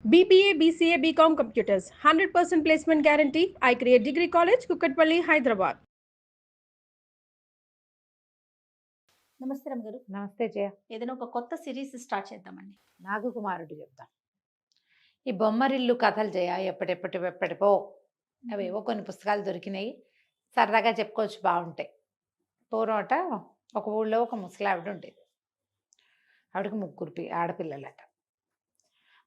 BBA, BCA, BCom Computers, 100% placement guarantee. I create Degree College, Kukatpalli, Hyderabad. నమస్తే రమగారు. నమస్తే జయ. ఏదైనా ఒక కొత్త సిరీస్ స్టార్ట్ చేద్దామండి. నాగకుమారుడు చెప్తాం. ఈ బొమ్మరిల్లు కథలు జయ ఎప్పటిపో అవేవో కొన్ని పుస్తకాలు దొరికినాయి, సరదాగా చెప్పుకోవచ్చు, బాగుంటాయి. పూర్వట ఒక ఊళ్ళో ఒక ముసలావిడ ఉండేది. ఆవిడకి 3 ఆడపిల్లలట.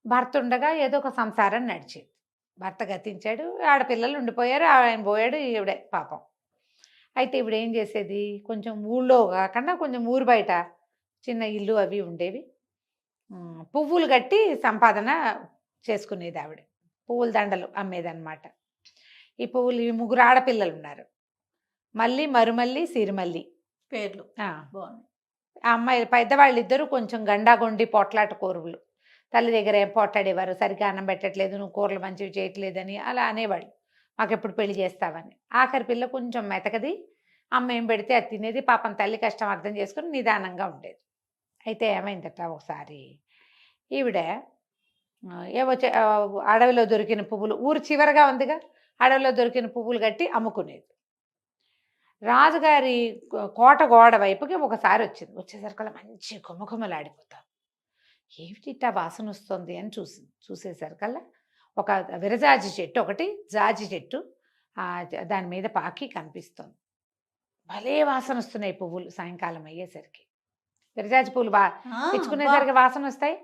భర్త ఉండగా ఏదో ఒక సంసారం నడిచేది. భర్త గతించాడు, ఆడపిల్లలు ఉండిపోయారు, ఆయన పోయాడు, ఈవిడే పాపం. అయితే ఇప్పుడు ఏం చేసేది, కొంచెం ఊళ్ళో కాకుండా కొంచెం ఊరు బయట చిన్న ఇల్లు అవి ఉండేవి. పువ్వులు కట్టి సంపాదన చేసుకునేది ఆవిడ. పువ్వుల దండలు అమ్మేదన్నమాట. ఈ పువ్వులు, ఈ 3 ఆడపిల్లలు ఉన్నారు. మల్లి, మరుమల్లి, సిరిమల్లి పేర్లు బాగున్నాయి. ఆ అమ్మాయి పెద్దవాళ్ళు ఇద్దరు కొంచెం గండాగొండి పోట్లాట కూరలు. తల్లి దగ్గర ఏం పోట్లాడేవారు, సరిగ్గా అన్నం పెట్టట్లేదు, నువ్వు కూరలు మంచివి చేయట్లేదని అలా అనేవాళ్ళు. మాకు ఎప్పుడు పెళ్లి చేస్తావని. ఆఖరి పిల్ల కొంచెం మెతకది, అమ్మ ఏం పెడితే అది తినేది. పాపం తల్లి కష్టం అర్థం చేసుకుని నిదానంగా ఉండేది. అయితే ఏమైందట, ఒకసారి ఈవిడ ఏవో అడవిలో దొరికిన పువ్వులు, ఊరు చివరగా ఉందిగా, అడవిలో దొరికిన పువ్వులు కట్టి అమ్ముకునేది. రాజుగారి కోట గోడ వైపుకి ఒకసారి వచ్చింది. వచ్చేసరికల్లా మంచి గుమగుమలాడిపోతాం. ఏమిటిట్టా వాసన వస్తుంది అని చూసేసరికల్లా ఒక విరజాజి చెట్టు, ఒకటి జాజి చెట్టు దాని మీద పాకి కనిపిస్తుంది. భలే వాసన వస్తున్నాయి పువ్వులు. సాయంకాలం అయ్యేసరికి విరజాజి పువ్వులు తెచ్చుకునేసరికి వాసన వస్తాయి.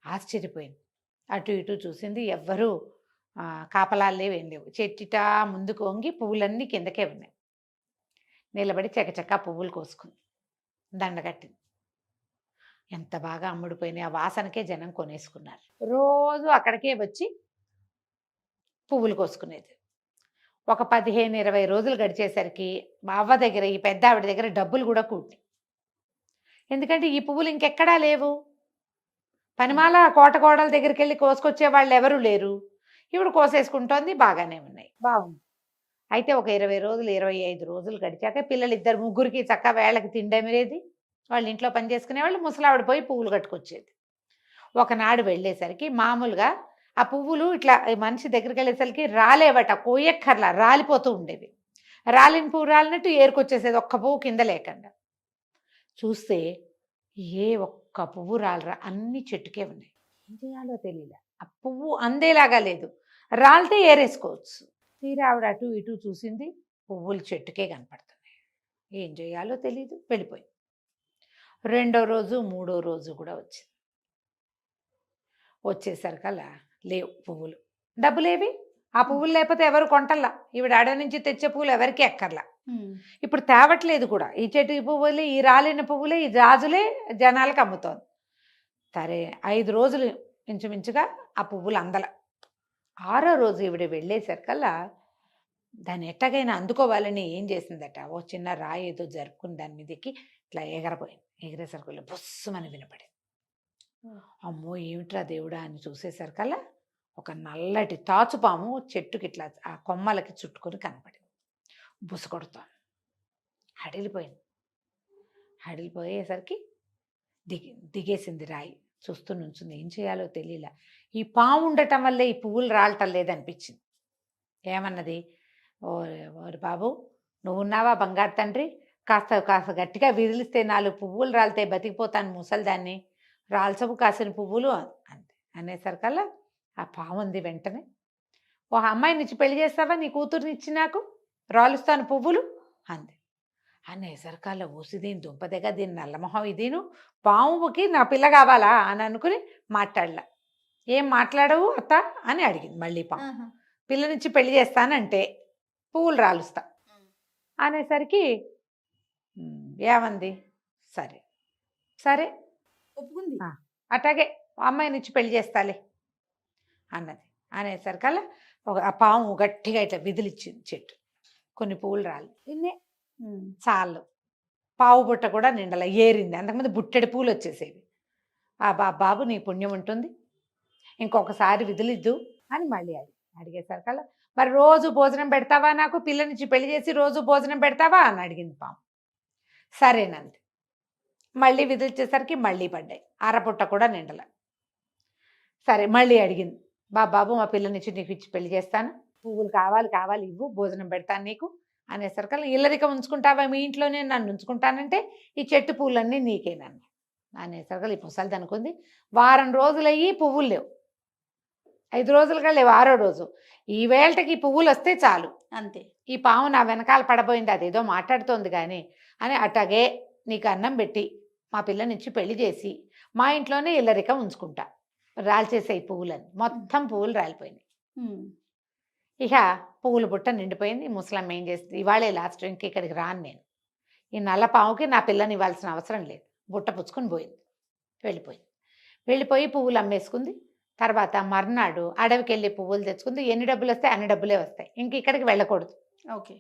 ఆశ్చర్యపోయింది. అటు ఇటు చూసింది, ఎవ్వరూ కాపలాలు లేవు, ఏం లేవు. చెట్టిటా ముందుకు వంగి పువ్వులన్నీ కిందకే ఉన్నాయి. నిలబడి చకచకా పువ్వులు కోసుకుంది, దండగట్టింది. ఎంత బాగా అమ్ముడిపోయినాయి. ఆ వాసనకే జనం కొనేసుకున్నారు. రోజు అక్కడికే వచ్చి పువ్వులు కోసుకునేది. ఒక 15-20 రోజులు గడిచేసరికి మా అవ్వ దగ్గర, ఈ పెద్ద ఆవిడ దగ్గర డబ్బులు కూడా కూడి. ఎందుకంటే ఈ పువ్వులు ఇంకెక్కడా లేవు. పనిమాల కోటగోడల దగ్గరికి వెళ్ళి కోసుకొచ్చే వాళ్ళు ఎవరూ లేరు. ఇప్పుడు కోసేసుకుంటోంది, బాగానే ఉన్నాయి, బాగుంది. అయితే ఒక 20 రోజులు 25 రోజులు గడిచాక పిల్లలు ఇద్దరు ముగ్గురికి చక్క వేళకి తిండమిరేది. వాళ్ళ ఇంట్లో పని చేసుకునేవాళ్ళు. ముసలావిడ పోయి పువ్వులు కట్టుకొచ్చేది. ఒకనాడు వెళ్ళేసరికి మామూలుగా ఆ పువ్వులు ఇట్లా మనిషి దగ్గరికి వెళ్ళేసరికి రాలేవట, కోయక్కర్లా, రాలిపోతూ ఉండేవి. రాలిన పువ్వు రాలినట్టు ఏరుకొచ్చేసేది, ఒక్క పువ్వు కింద లేకుండా. చూస్తే ఏ ఒక్క పువ్వు రాలరా, అన్ని చెట్టుకే ఉన్నాయి. ఏం చేయాలో తెలియలే. ఆ పువ్వు అందేలాగా లేదు, రాలితే ఏరేసుకోవచ్చు. తీరా ఆవిడ అటు ఇటు చూసింది, పువ్వులు చెట్టుకే కనపడుతున్నాయి. ఏం చేయాలో తెలీదు, వెళ్ళిపోయింది. 2వ రోజు 3వ రోజు కూడా వచ్చింది. వచ్చేసరికల్లా లేవు పువ్వులు. డబ్బులేవి? ఆ పువ్వులు లేకపోతే ఎవరు కొంటల్లా. ఈవిడ అడవి నుంచి తెచ్చే పువ్వులు ఎవరికి ఎక్కర్లా. ఇప్పుడు తేవట్లేదు కూడా. ఈ చెట్టు పువ్వులే, ఈ రాలిన పువ్వులే, ఈ జాజులే జనాలకు అమ్ముతోంది. సరే 5 రోజులు ఇంచుమించుగా ఆ పువ్వులు అందల. 6వ రోజు ఈవిడ వెళ్ళేసరికల్లా దాన్ని ఎట్టగైనా అందుకోవాలని ఏం చేసిందట, ఓ చిన్న రాయి ఏదో జరుపుకుని దాని మీదకి ఇట్లా ఎగరపోయింది. ఎగిరేసరికల్లా బుస్సుమని వినపడింది. అమ్మో ఏమిట్రా దేవుడా అని చూసేసరికల్లా ఒక నల్లటి తాచుపాము చెట్టుకి ఇట్లా ఆ కొమ్మలకి చుట్టుకొని కనపడింది. బుసకొడుతోంది. హడిలిపోయింది. హడిలిపోయేసరికి దిగేసింది రాయి. చూస్తూ నుంచింది. ఏం చేయాలో తెలియలా. ఈ పాము ఉండటం వల్లే ఈ పువ్వులు రాలటం లేదనిపించింది. ఏమన్నది, ఓరి బాబు, నువ్వున్నావా బంగారు తండ్రి, కాస్త గట్టిగా విదిలిస్తే 4 పువ్వులు రాలితే బతికిపోతాను ముసలిదాన్ని, రాల్చవు కాసిన పువ్వులు అంతే. అనేసరికల్లా ఆ పాముంది వెంటనే, ఓ అమ్మాయిని ఇచ్చి పెళ్లి చేస్తావా, నీ కూతుర్ని ఇచ్చి నాకు రాలుస్తాను పువ్వులు అంది. అనేసరికల్లా ఊసిదీని దుంపదగ, దీని నల్లమొహం ఇదీను, పాముకి నా పిల్ల కావాలా అని అనుకుని మాట్లాడలా. ఏం మాట్లాడవు అత్త అని అడిగింది మళ్ళీ పాము. పిల్లనిచ్చి పెళ్లి చేస్తానంటే పువ్వులు రాలుస్తా అనేసరికి ఏమంది, సరే సరే ఒప్పుకుంది. అట్లాగే అమ్మాయినిచ్చి పెళ్లి చేస్తాలే అన్నది. అనేసరికల్లా ఆ పాము గట్టిగా ఇట్లా విదిలిచ్చింది చెట్టు. కొన్ని పువ్వులు రాలి ఇన్నే చాలు. పావు బుట్ట కూడా నిండల ఏరింది. అంతకుముందు బుట్టెడి పూలు వచ్చేసేవి. ఆ బాబు నీ పుణ్యం ఉంటుంది, ఇంకొకసారి విదిలిద్దు అని మళ్ళీ అడిగేసరికల్లా, మరి రోజు భోజనం పెడతావా, నాకు పిల్లనిచ్చి పెళ్లి చేసి రోజు భోజనం పెడతావా అని అడిగింది పాము. సరేనంది. మళ్ళీ విదిలిచ్చేసరికి మళ్ళీ పడ్డాయి. అరపుట్ట కూడా నిండల. సరే మళ్ళీ అడిగింది, బాబు మా పిల్లనిచ్చి నీకు ఇచ్చి పెళ్లి చేస్తాను, పువ్వులు కావాలి ఇవ్వు, భోజనం పెడతాను నీకు అనేసరికల్లా ఇల్లరికం ఉంచుకుంటావా మీ ఇంట్లోనే, నన్ను ఉంచుకుంటానంటే ఈ చెట్టు పువ్వులన్నీ నీకేనన్న అనేసరికల్లా ఈ ముసలిది అనుకుంది. వారం రోజులయ్యి పువ్వులు లేవు, 5 రోజులుగా లేవు, 6వ రోజు ఈ వేళకి ఈ పువ్వులు వస్తే చాలు, అంతే. ఈ పాము నా వెనకాల పడబోయింది, అదేదో మాట్లాడుతోంది కానీ అని అట్లాగే నీకు అన్నం పెట్టి మా పిల్లనిచ్చి పెళ్లి చేసి మా ఇంట్లోనే ఇల్లరికం ఉంచుకుంటా, రాల్చేసాయి పువ్వులని. మొత్తం పువ్వులు రాలిపోయినాయి. ఇక పువ్వుల బుట్ట నిండిపోయింది. ముసలమ్మ ఏం చేస్తుంది, ఇవాళే లాస్ట్, ఇంక ఇక్కడికి రాను నేను, ఈ నల్ల పాముకి నా పిల్లని ఇవ్వాల్సిన అవసరం లేదు, బుట్ట పుచ్చుకొని పోయింది, వెళ్ళిపోయి పువ్వులు అమ్మేసుకుంది. తర్వాత మర్నాడు అడవికి వెళ్ళి పువ్వులు తెచ్చుకుంది. ఎన్ని డబ్బులు వస్తాయి అన్ని డబ్బులే వస్తాయి, ఇంక ఇక్కడికి వెళ్ళకూడదు, ఓకే.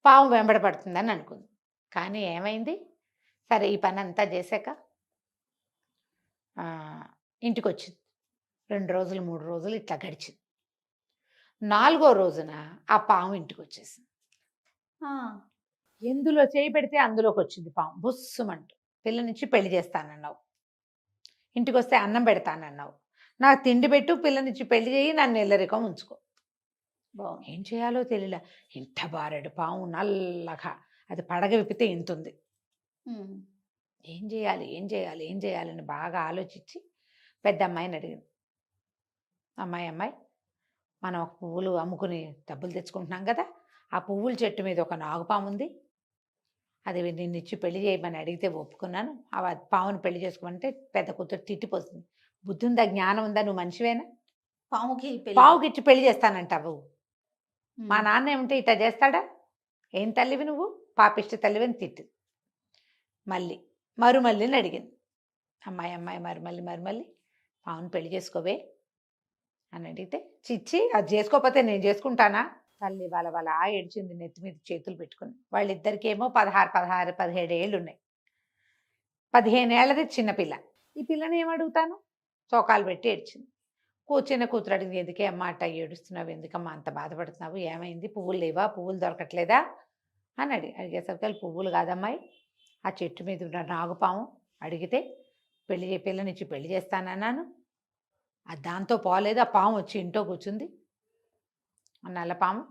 పాము వెంబడపడుతుందని అనుకుంది. కానీ ఏమైంది, సరే ఈ పని అంతా చేశాక ఇంటికి వచ్చింది. 2 రోజులు 3 రోజులు ఇట్లా గడిచింది. 4వ రోజున ఆ పాము ఇంటికి వచ్చేసింది. ఎందులో చేయి పెడితే అందులోకి వచ్చింది పాము, బుస్సుమంటూ. పిల్లనిచ్చి పెళ్లి చేస్తానన్నావు, ఇంటికి వస్తే అన్నం పెడతానన్నావు, నాకు తిండి పెట్టు, పిల్లనిచ్చి పెళ్లి చేయి, నన్ను ఇల్లరికం ఉంచుకో. ఏం చేయాలో తెలియలే. ఇంత బారెడు పాము నల్లగా, అది పడగ విప్పితే ఇంతుంది. ఏం చేయాలని బాగా ఆలోచించి పెద్ద అమ్మాయిని అడిగింది. అమ్మాయి మనం ఒక పువ్వులు అమ్ముకుని డబ్బులు తెచ్చుకుంటున్నాం కదా, ఆ పువ్వుల చెట్టు మీద ఒక నాగుపాము ఉంది, అది నిన్ను ఇచ్చి పెళ్లి చేయమని అడిగితే ఒప్పుకున్నాను, ఆ పాముని పెళ్లి చేసుకోమంటే పెద్ద కూతురు తిట్టిపోతుంది. బుద్ధి ఉందా, జ్ఞానం ఉందా, నువ్వు మనిషివేనా, పావుకి ఇచ్చి పెళ్లి చేస్తానంటావు, మా నాన్న ఏమిటి ఇట్లా చేస్తాడా, ఏం తల్లివి నువ్వు, పాపిష్టి తల్లివని తిట్టు. మరుమల్లిని అడిగింది. అమ్మాయి మరుమల్లి పావుని పెళ్లి చేసుకోవే అని అడిగితే, చిచ్చి అది చేసుకోకపోతే నేను చేసుకుంటానా, తల్లి వాళ్ళ ఏడ్చింది, నెత్తి మీద చేతులు పెట్టుకుని. వాళ్ళిద్దరికేమో 16, 17 ఏళ్ళు ఉన్నాయి, 15 ఏళ్ళది చిన్నపిల్ల. ఈ పిల్లని ఏమడుగుతాను, చోకాలు పెట్టి ఏడ్చింది. చిన్న కూతురు అడిగింది, ఎందుకే అమ్మ అట్ట ఏడుస్తున్నావు, ఎందుకమ్మా అంత బాధపడుతున్నావు, ఏమైంది, పువ్వులు లేవా, పువ్వులు దొరకట్లేదా అని అడిగేసరికి, పువ్వులు కాదమ్మాయి, ఆ చెట్టు మీద ఉన్న నాగుపాము అడిగితే పిల్లనిచ్చి పెళ్లి చేస్తానన్నాను, అది దాంతో పోలేదు, ఆ పాము వచ్చి ఇంట్లో కూర్చుంది, నల్ల పాము,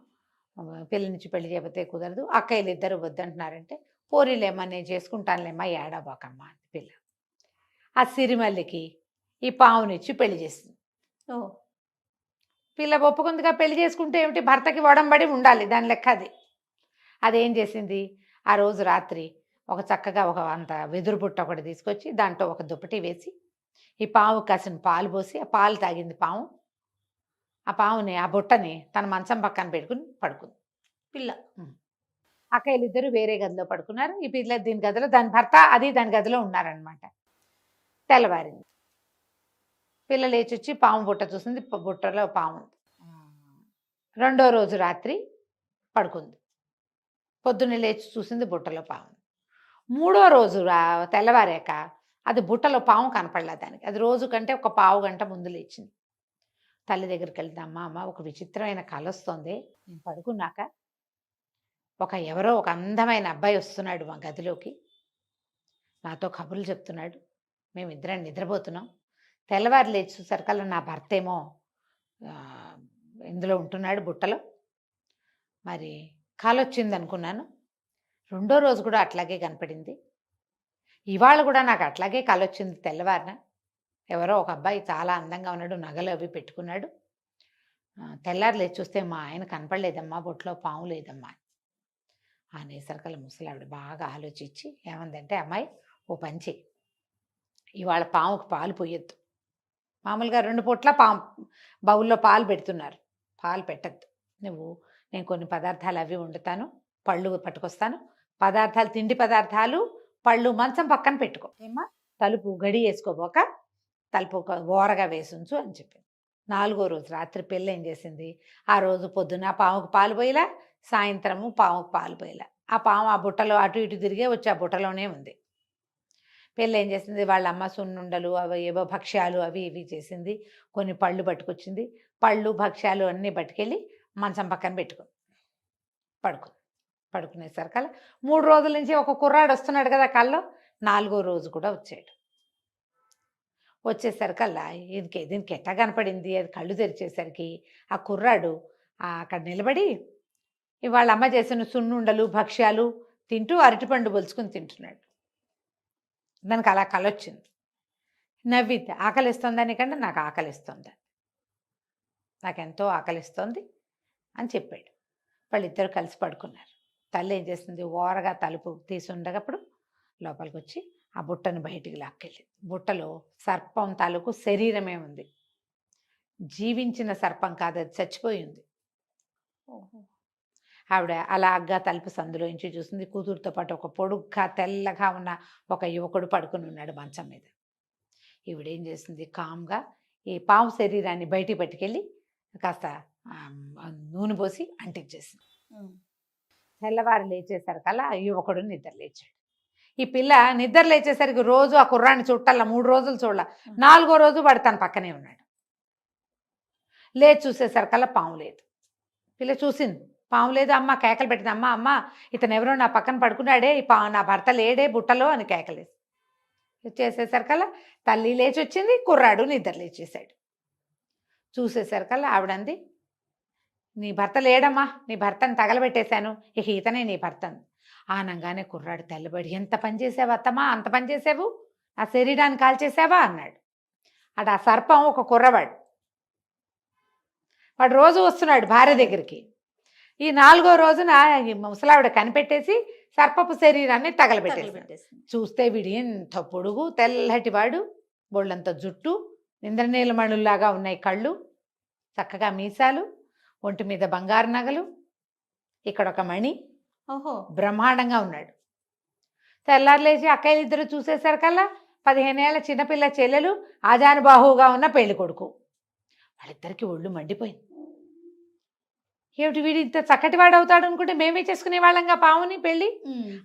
పిల్లనిచ్చి పెళ్లి చేయకపోతే కుదరదు, అక్కయ్యలు ఇద్దరు వద్దంటున్నారంటే, పోరీలేమ్మా నేను చేసుకుంటానులేమ్మా, ఏడాబాకమ్మా అని పిల్ల. ఆ సిరిమల్లికి ఈ పావునిచ్చి పెళ్లి చేస్తుంది. పిల్ల ఒప్పుకుందిగా, పెళ్లి చేసుకుంటే ఏమిటి, భర్తకి వడంబడి ఉండాలి, దాని లెక్క అది. అదేం చేసింది, ఆ రోజు రాత్రి చక్కగా అంత వెదురు బుట్ట ఒకటి తీసుకొచ్చి దాంట్లో ఒక దుప్పటి వేసి ఈ పాము కాసిన పాలు పోసి ఆ పాలు తాగింది పాము. ఆ పాముని, ఆ బుట్టని తన మంచం పక్కన పెట్టుకుని పడుకుంది పిల్ల. అక్కయ్యలు ఇద్దరు వేరే గదిలో పడుకున్నారు, ఈ పిల్ల దీని గదిలో, దాని భర్త అది దాని గదిలో ఉన్నారనమాట. తెల్లవారింది, పిల్ల లేచి వచ్చి పాము బుట్ట చూసింది, బుట్టలో పాము. 2వ రోజు రాత్రి పడుకుంది, పొద్దున్నే లేచి చూసింది బుట్టలో పాము. 3వ రోజు తెల్లవారాక అది బుట్టలో పాము కనపడలే దానికి. అది రోజు కంటే ఒక పావు గంట ముందు లేచింది. తల్లి దగ్గరికి వెళ్తే, అమ్మ ఒక విచిత్రమైన కల వస్తుంది, నేను పడుకున్నాక ఎవరో ఒక అందమైన అబ్బాయి వస్తున్నాడు మా గదిలోకి, నాతో కబుర్లు చెప్తున్నాడు, మేమిద్దరం నిద్రపోతున్నాం, తెల్లవారు లేచి చూసరికల్లా నా భర్త ఏమో ఇందులో ఉంటున్నాడు బుట్టలో, మరి కల వచ్చింది అనుకున్నాను. 2వ రోజు కూడా అట్లాగే కనపడింది, ఇవాళ కూడా నాకు అట్లాగే కల వచ్చింది. తెల్లవారిన ఎవరో ఒక అబ్బాయి చాలా అందంగా ఉన్నాడు, నగలు అవి పెట్టుకున్నాడు, తెల్లారు లేచి చూస్తే మా ఆయన కనపడలేదమ్మా, బొట్లో పాము లేదమ్మా అనేసరికల్లా ముసలావిడ బాగా ఆలోచించి ఏమందంటే, అమ్మాయి ఓ పంచి, ఇవాళ పాముకు పాలు పోయొద్దు, మామూలుగా 2 పూట్ల బౌల్లో పాలు పెడుతున్నారు, పాలు పెట్టద్దు నువ్వు, నేను కొన్ని పదార్థాలు అవి వండుతాను, పళ్ళు పట్టుకొస్తాను, తిండి పదార్థాలు పళ్ళు మంచం పక్కన పెట్టుకో, ఏమా తలుపు గడి వేసుకోబోక తలుపు ఓరగా వేసుంచు అని చెప్పింది. 4వ రోజు రాత్రి పిల్ల ఏం చేసింది, ఆ రోజు పొద్దున పాముకు పాలు పోయిలా, సాయంత్రము పాముకు పాలు పోయిలా, ఆ పాము ఆ బుట్టలో అటు ఇటు తిరిగే వచ్చి ఆ బుట్టలోనే ఉంది. పిల్ల ఏం చేసింది, వాళ్ళ అమ్మ సున్నుండలు అవి ఏవో భక్ష్యాలు అవి ఇవి చేసింది, కొన్ని పళ్ళు పట్టుకొచ్చింది, పళ్ళు భక్ష్యాలు అన్నీ పట్టుకెళ్ళి మంచం పక్కన పడుకునేసరికల్లా 3 రోజుల నుంచి ఒక కుర్రాడు వస్తున్నాడు కదా కల్లో, 4వ రోజు కూడా వచ్చాడు. వచ్చేసరికల్లా దీనికి ఎట్టా కనపడింది, అది కళ్ళు తెరిచేసరికి ఆ కుర్రాడు అక్కడ నిలబడి ఇవాళ అమ్మ చేసిన సున్నుండలు భక్ష్యాలు తింటూ అరటిపండు బొలుచుకుని తింటున్నాడు. దానికి అలా కలొచ్చింది. నవ్వితే ఆకలిస్తుందని కంటే నాకు ఆకలిస్తుంది, నాకెంతో ఆకలిస్తుంది అని చెప్పాడు. వాళ్ళిద్దరు కలిసి పడుకున్నారు. తల్లి ఏం చేస్తుంది, ఓరగా తలుపు తీసి ఉండగప్పుడు లోపలికి వచ్చి ఆ బుట్టను బయటికి లాక్కెళ్ళింది. బుట్టలో సర్పం తాలూకు శరీరమే ఉంది. జీవించిన సర్పం కాదు, అది చచ్చిపోయి ఉంది. ఆవిడ అలాగా తలుపు సందులోంచి చూసింది. కూతురుతో పాటు ఒక పొడుగ్గా తెల్లగా ఉన్న ఒక యువకుడు పడుకుని ఉన్నాడు మంచం మీద. ఈవిడేం చేసింది, కామ్గా ఈ పాము శరీరాన్ని బయటికి పట్టుకెళ్ళి కాస్త నూనె పోసి అంటించేసింది. తెల్లవారు లేచేసరికల్లా ఆ యువకుడు నిద్ర లేచాడు. ఈ పిల్ల నిద్ర లేచేసరికి రోజు ఆ కుర్రాన్ని చుట్టాల 3 రోజులు చూడాల. 4వ రోజు వాడు తన పక్కనే ఉన్నాడు. లేచి చూసేసరికల్లా పాము లేదు. పిల్ల చూసింది, పాము లేదు. అమ్మ కేకలు పెట్టింది, అమ్మ అమ్మ ఇతను ఎవరో నా పక్కన పడుకున్నాడే, ఈ నా భర్త లేడే బుట్టలో అని కేకలేదు. చేసేసరికల్లా తల్లి లేచి వచ్చింది, కుర్రాడు నిద్ర లేచేసాడు. చూసేసరికల్లా ఆవిడంది, నీ భర్త లేడమ్మా, నీ భర్తను తగలబెట్టేశాను, ఇక ఇతనే నీ భర్తను. ఆనంగానే కుర్రాడు తెల్లబడి, ఎంత పని చేసావు అత్తమ్మా, అంత పని చేసావు, నా శరీరాన్ని కాల్చేసావా అన్నాడు. అటు ఆ సర్పం ఒక కుర్రవాడు, వాడు రోజు వస్తున్నాడు భార్య దగ్గరికి. ఈ 4వ రోజున ఈ ముసలావిడ కనిపెట్టేసి సర్పపు శరీరాన్ని తగలబెట్టేసి చూస్తే వీడు ఎంత పొడుగు తెల్లటివాడు, బొళ్ళంత జుట్టు, ఇంద్రనీలమణుల్లాగా ఉన్నాయి కళ్ళు, చక్కగా మీసాలు, ఒంటి మీద బంగారు నగలు, ఇక్కడ ఒక మణి, బ్రహ్మాండంగా ఉన్నాడు. తెల్లారు లేచి అక్కయ్యలు ఇద్దరు చూసేసరికల్లా 15 ఏళ్ల చిన్నపిల్ల చెల్లెలు, ఆజానుబాహువుగా ఉన్న పెళ్లి కొడుకు. వాళ్ళిద్దరికి ఒళ్ళు మండిపోయింది. ఏమిటి వీడు ఇంత చక్కటి వాడు అవుతాడు అనుకుంటే మేమే చేసుకునే వాళ్ళంగా పావుని పెళ్ళి.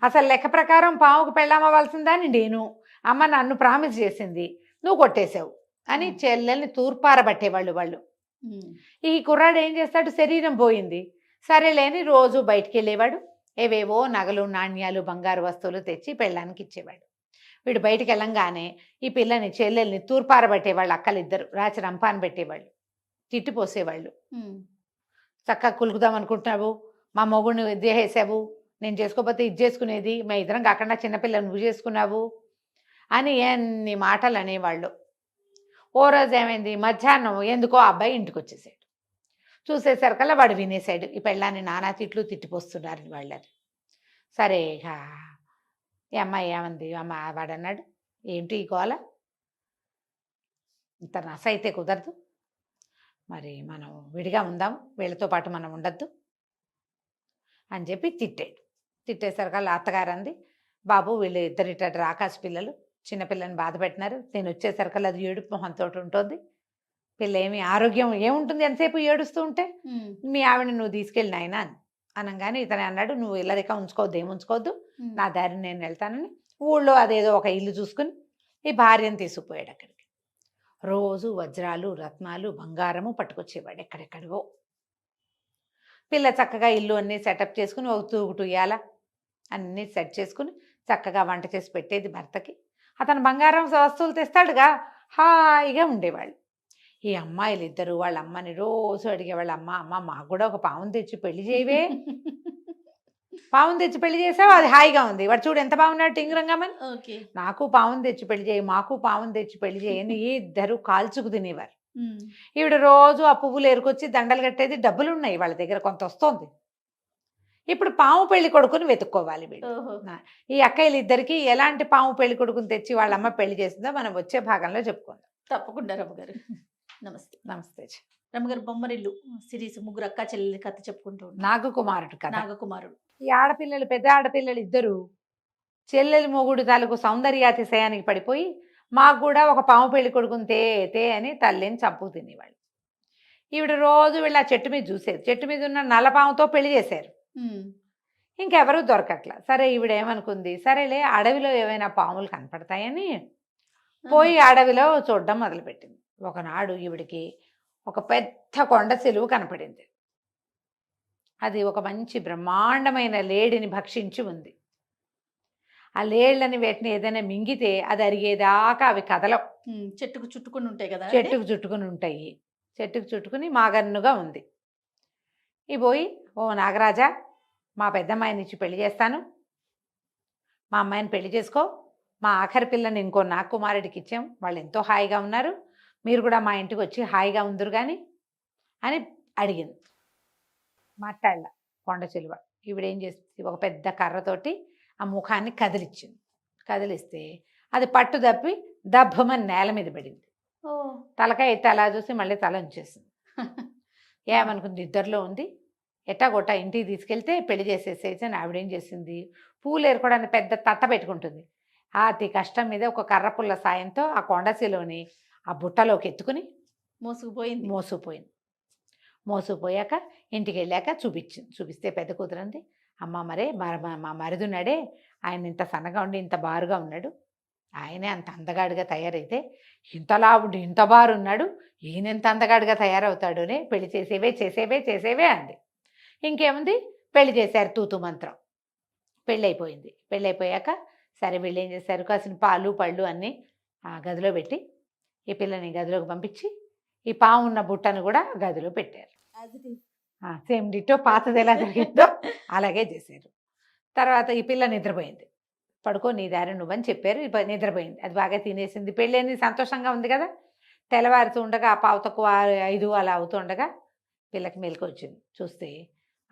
అసలు లెక్క ప్రకారం పావుకు పెళ్ళమ్మవలసిందని నేను, అమ్మ నన్ను ప్రామిస్ చేసింది, నువ్వు కొట్టేశావు అని చెల్లెల్ని తూర్పారబట్టేవాళ్ళు వాళ్ళు. ఈ కుర్రాడు ఏం చేస్తాడు, శరీరం పోయింది సరేలేని రోజు బయటికి వెళ్ళేవాడు, ఏవేవో నగలు నాణ్యాలు బంగారు వస్తువులు తెచ్చి పెళ్ళానికి ఇచ్చేవాడు. వీడు బయటికి వెళ్ళంగానే ఈ పిల్లని చెల్లెల్ని తూర్పారబట్టేవాళ్ళు, అక్కలిద్దరు రాచి రంపాన్ని పెట్టేవాళ్ళు, తిట్టిపోసేవాళ్ళు. చక్కగా కులుకుదాం అనుకుంటున్నావు, మా మొగుడిని విద్య చేసావు, నేను చేసుకోకపోతే ఇది చేసుకునేది, మా ఇద్దరం కాకుండా చిన్నపిల్లని నువ్వు చేసుకున్నావు అని ఎన్ని మాటలు అనేవాళ్ళు. ఓ రోజు ఏమైంది, మధ్యాహ్నం ఎందుకో ఆ అబ్బాయి ఇంటికి వచ్చేసాడు. చూసేసరికల్లా వాడు వినేశాడు, ఈ పెళ్ళాన్ని నానా తిట్లు తిట్టిపోస్తున్నారు వాళ్ళని. సరే ఈ అమ్మాయి ఏమంది, అమ్మ వాడు అన్నాడు, ఏంటి ఈ గోల, ఇంత నస అయితే కుదరదు, మరి మనం విడిగా ఉందాం, వీళ్ళతో పాటు మనం ఉండద్దు అని చెప్పి తిట్టాడు. తిట్టేసరికల్లా అత్తగారు అంది, బాబు వీళ్ళు ఇద్దరిట రాకాశ పిల్లలు, చిన్నపిల్లని బాధ పెట్టినారు, నేను వచ్చేసరికల్లా అది ఏడుపు మొహంతో ఉంటుంది, పిల్ల ఏమి ఆరోగ్యం ఏముంటుంది ఎంతసేపు ఏడుస్తూ ఉంటే, మీ ఆవిడని నువ్వు తీసుకెళ్ళిన ఆయన అని అనగానే ఇతనే అన్నాడు, నువ్వు ఇల్లరిక ఉంచుకోవద్దు, ఏముంచుకోవద్దు, నా దారిని నేను వెళ్తానని ఊళ్ళో అదేదో ఒక ఇల్లు చూసుకుని ఈ భార్యను తీసుకుపోయాడు. అక్కడికి రోజు వజ్రాలు రత్నాలు బంగారము పట్టుకొచ్చేవాడు ఎక్కడెక్కడివో. పిల్ల చక్కగా ఇల్లు అన్నీ సెటప్ చేసుకుని ఒక తూగుటు ఇయ్యాల అన్నీ సెట్ చేసుకుని చక్కగా వంట చేసి పెట్టేది భర్తకి. అతను బంగారం వస్తువులు తెస్తాడుగా, హాయిగా ఉండేవాళ్ళు. ఈ అమ్మాయిలు ఇద్దరు వాళ్ళ అమ్మని రోజు అడిగేవాళ్ళు, అమ్మ అమ్మ మాకు కూడా ఒక పావును తెచ్చి పెళ్లి చేయవే, పావును తెచ్చి పెళ్లి చేసావు, అది హాయిగా ఉంది, వాడు చూడు ఎంత బాగున్నాడు టింగురంగమని, నాకు పావును తెచ్చి పెళ్లి చేయి, మాకు పావును తెచ్చి పెళ్లి చేయని ఇద్దరు కాల్చుకు తినేవారు. ఈవిడ రోజు ఆ పువ్వులు ఏరుకొచ్చి దండలు కట్టేది, డబ్బులు ఉన్నాయి వాళ్ళ దగ్గర, కొంత వస్తుంది. ఇప్పుడు పాము పెళ్లి కొడుకుని వెతుక్కోవాలి వీడు. ఈ అక్కయ్యలు ఇద్దరికి ఎలాంటి పాము పెళ్లి కొడుకుని తెచ్చి వాళ్ళ అమ్మ పెళ్లి చేసిందో మనం వచ్చే భాగంలో చెప్పుకుందాం. తప్పకుండా రమ్మగారు. నమస్తే. నమస్తే రమ్మగారు. బొమ్మరిల్లు సిరీస్ ముగ్గురు అక్క చెల్లెలి కథ చెప్పుకుంటూ ఉంటాం. నాగకుమారుడు కథ. నాగకుమారుడు. ఈ ఆడపిల్లలు పెద్ద ఆడపిల్లలు ఇద్దరు చెల్లెలి మొగుడు తాలూకు సౌందర్యాతిశయానికి పడిపోయి మాకు కూడా ఒక పాము పెళ్లి కొడుకుని తే అని తల్లిని చంపు తినేవాళ్ళు. ఈవిడ రోజు వీళ్ళ చెట్టు మీద చూసేది, చెట్టు మీద ఉన్న నల్లపాముతో పెళ్లి చేశారు, ఇంకెవరూ దొరకట్లా. సరే ఈవిడ ఏమనుకుంది, సరేలే అడవిలో ఏమైనా పాములు కనపడతాయని పోయి అడవిలో చూడడం మొదలుపెట్టింది. ఒకనాడు ఈవిడికి ఒక పెద్ద కొండ చెలువు కనపడింది. అది ఒక మంచి బ్రహ్మాండమైన లేడిని భక్షించి ఉంది. ఆ లేళ్ళని వేటిని ఏదైనా మింగితే అది అరిగేదాకా అవి కదలవు. చెట్టుకు చుట్టుకొని ఉంటాయి కదా చెట్టుకు చుట్టుకుని ఉంటాయి. చెట్టుకు చుట్టుకుని మాగన్నుగా ఉంది. ఈ పోయి, ఓ నాగరాజా, మా పెద్దమ్మాయిని ఇచ్చి పెళ్లి చేస్తాను, మా అమ్మాయిని పెళ్లి చేసుకో, మా ఆఖరి పిల్లని ఇంకో నాకు కుమారుడికి ఇచ్చాం, వాళ్ళు ఎంతో హాయిగా ఉన్నారు, మీరు కూడా మా ఇంటికి వచ్చి హాయిగా ఉందరు కానీ అని అడిగింది. మాట్లాడలా కొండ చిలువ. ఈవిడేం చేస్తుంది, ఒక పెద్ద కర్రతోటి ఆ ముఖాన్ని కదిలిచ్చింది. కదిలిస్తే అది పట్టు తప్పి దబ్బమని నేల మీద పడింది. ఓ తలకాయ ఎత్తి అలా చూసి మళ్ళీ తల ఉంచేసింది. ఏమనుకుంది, నిద్రలో ఉంది, ఎట్టా కొట్టా ఇంటికి తీసుకెళ్తే పెళ్లి చేసేసేసి అని ఆవిడేం చేసింది, పూలు ఏరుకోవడానికి పెద్ద తట్ట పెట్టుకుంటుంది. అతి కష్టం మీద ఒక కర్ర పుల్ల సాయంతో ఆ కొండసిలోని ఆ బుట్టలోకి ఎత్తుకుని మోసుకుపోయింది. మోసుకుపోయాక ఇంటికి వెళ్ళాక చూపిస్తే పెద్ద కూతురంది, అమ్మ మరే మా మరిదున్నాడే, ఆయన ఇంత సన్నగా ఉండి ఇంత బారుగా ఉన్నాడు, ఆయనే అంత అందగాడిగా తయారైతే ఇంత లావుడు ఇంత బారున్నాడు, ఈయన ఎంత అందగాడిగా తయారవుతాడు అని పెళ్లి చేసేవే అంది. ఇంకేముంది, పెళ్లి చేశారు తూతు మంత్రం. పెళ్ళైపోయింది. పెళ్ళైపోయాక సరే వీళ్ళు ఏం చేశారు, కాసిన పాలు పళ్ళు అన్నీ ఆ గదిలో పెట్టి ఈ పిల్లని గదిలోకి పంపించి ఈ పాము ఉన్న బుట్టను కూడా గదిలో పెట్టారు. సేమ్ డిటో పాతది ఎలా జరిగిందో అలాగే చేశారు. తర్వాత ఈ పిల్ల నిద్రపోయింది. పడుకో నీ దారి నువ్వని చెప్పారు. నిద్రపోయింది. అది బాగా తినేసింది. పెళ్ళేంది సంతోషంగా ఉంది కదా. తెల్లవారుతూ ఉండగా ఆ పావు తక్కువ 5 అలా అవుతూ ఉండగా పిల్లకి మెలకు వచ్చింది. చూస్తే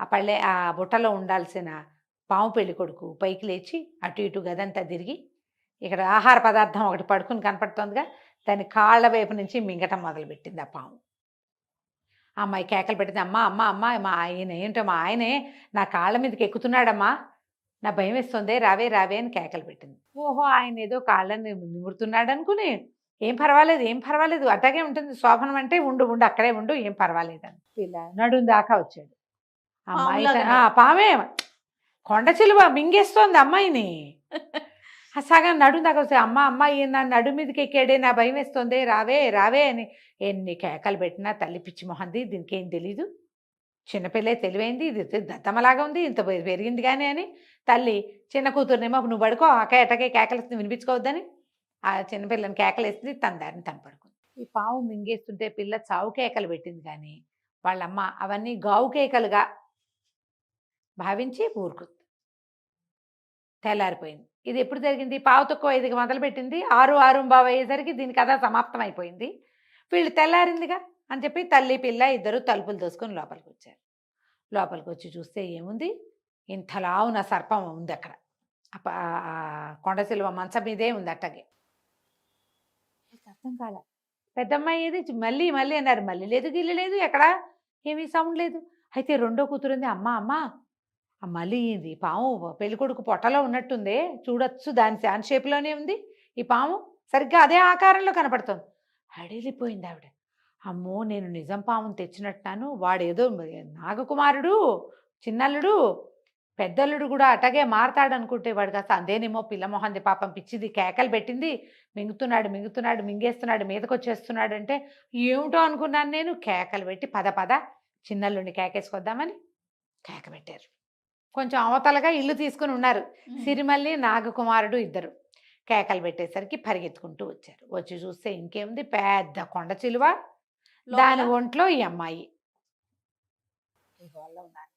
ఆ బుట్టలో ఉండాల్సిన పాము పెళ్లి కొడుకు పైకి లేచి అటు ఇటు గదంతా తిరిగి ఇక్కడ ఆహార పదార్థం ఒకటి పడుకుని కనపడుతోందిగా, దాని కాళ్ళ వైపు నుంచి మింగటం మొదలుపెట్టింది ఆ పాము. అమ్మాయి కేకలు పెట్టింది, అమ్మ అమ్మ అమ్మ మా ఆయన ఏంటో, మా ఆయనే నా కాళ్ళ మీదకి ఎక్కుతున్నాడమ్మా, నా భయం వేస్తుంది, రావే రావే అని కేకలు పెట్టింది. ఓహో, ఆయన ఏదో కాళ్ళని నిమురుతున్నాడు అనుకుని ఏం పర్వాలేదు అట్లాగే ఉంటుంది శోభనం అంటే, ఉండు అక్కడే ఉండు, ఏం పర్వాలేదు అని పిల్ల నడుం దాకా వచ్చాడు. అమ్మాయి పామే కొండ చిలువ మింగేస్తోంది అమ్మాయిని. సగం నడుం దాకా వస్తే అమ్మాయి నా నడు మీదకి ఎక్కాడే, నా భయం వేస్తుంది, రావే అని ఎన్ని కేకలు పెట్టినా తల్లి పిచ్చి మొహంది, దీనికి ఏం తెలీదు, చిన్నపిల్లే తెలివైంది, ఇది దత్తమలాగా ఉంది, ఇంత పెరిగింది కానీ అని తల్లి చిన్న కూతురునేమో నువ్వు పడుకో ఎటకే కేకలేస్తుంది వినిపించుకోవద్దని ఆ చిన్నపిల్లని కేకలేస్తుంది, తన దారిని తను పడుకుంది. ఈ పాము మింగేస్తుంటే పిల్ల చావు కేకలు పెట్టింది కానీ వాళ్ళమ్మ అవన్నీ గావు కేకలుగా భావించి ఊరుకుంది. తెల్లారిపోయింది. ఇది ఎప్పుడు జరిగింది, పావు తక్కువ 5కి మొదలుపెట్టింది, 6:15 అయ్యేసరికి దీని కథ సమాప్తం అయిపోయింది. వీళ్ళు తెల్లారిందిగా అని చెప్పి తల్లి పిల్ల ఇద్దరు తలుపులు తోసుకొని లోపలికి వచ్చారు. లోపలికి వచ్చి చూస్తే ఏముంది, ఇంతలా ఉన్న సర్పం ఉంది అక్కడ. కొండసిలువ మంచం మీదే ఉంది అట్టగే. అర్థం కాల. పెద్దమ్మాయి ఏది మళ్ళీ అన్నారు, మళ్ళీ లేదు గిల్లి లేదు, ఎక్కడ ఏమీ సౌండ్ లేదు. అయితే రెండో కూతురుంది, అమ్మ మళ్ళీ ఇది పాము పెళ్ళికొడుకు పొట్టలో ఉన్నట్టుందే, చూడొచ్చు, దాని షేప్లోనే ఉంది ఈ పాము, సరిగ్గా అదే ఆకారంలో కనపడుతుంది. అడిలిపోయింది ఆవిడ. అమ్మో, నేను నిజం పాముని తెచ్చినట్టున్నాను, వాడేదో నాగకుమారుడు చిన్నల్లుడు పెద్దల్లుడు కూడా అటగే మారతాడు అనుకుంటే వాడు కాస్త అందేనేమో, పిల్లమోహంది పాపం పిచ్చిది కేకలు పెట్టింది, మింగేస్తున్నాడు మీదకి వచ్చేస్తున్నాడు అంటే ఏమిటో అనుకున్నాను నేను. కేకలు పెట్టి పద చిన్నల్లుడిని కేకేసుకొద్దామని కేక పెట్టారు. కొంచెం అవతలగా ఇల్లు తీసుకుని ఉన్నారు సిరిమల్లి నాగకుమారుడు ఇద్దరు. కేకలు పెట్టేసరికి పరిగెత్తుకుంటూ వచ్చారు. వచ్చి చూస్తే ఇంకేముంది, పెద్ద కొండ చిలువ, దాని ఒంట్లో ఈ అమ్మాయి ఉన్నారు.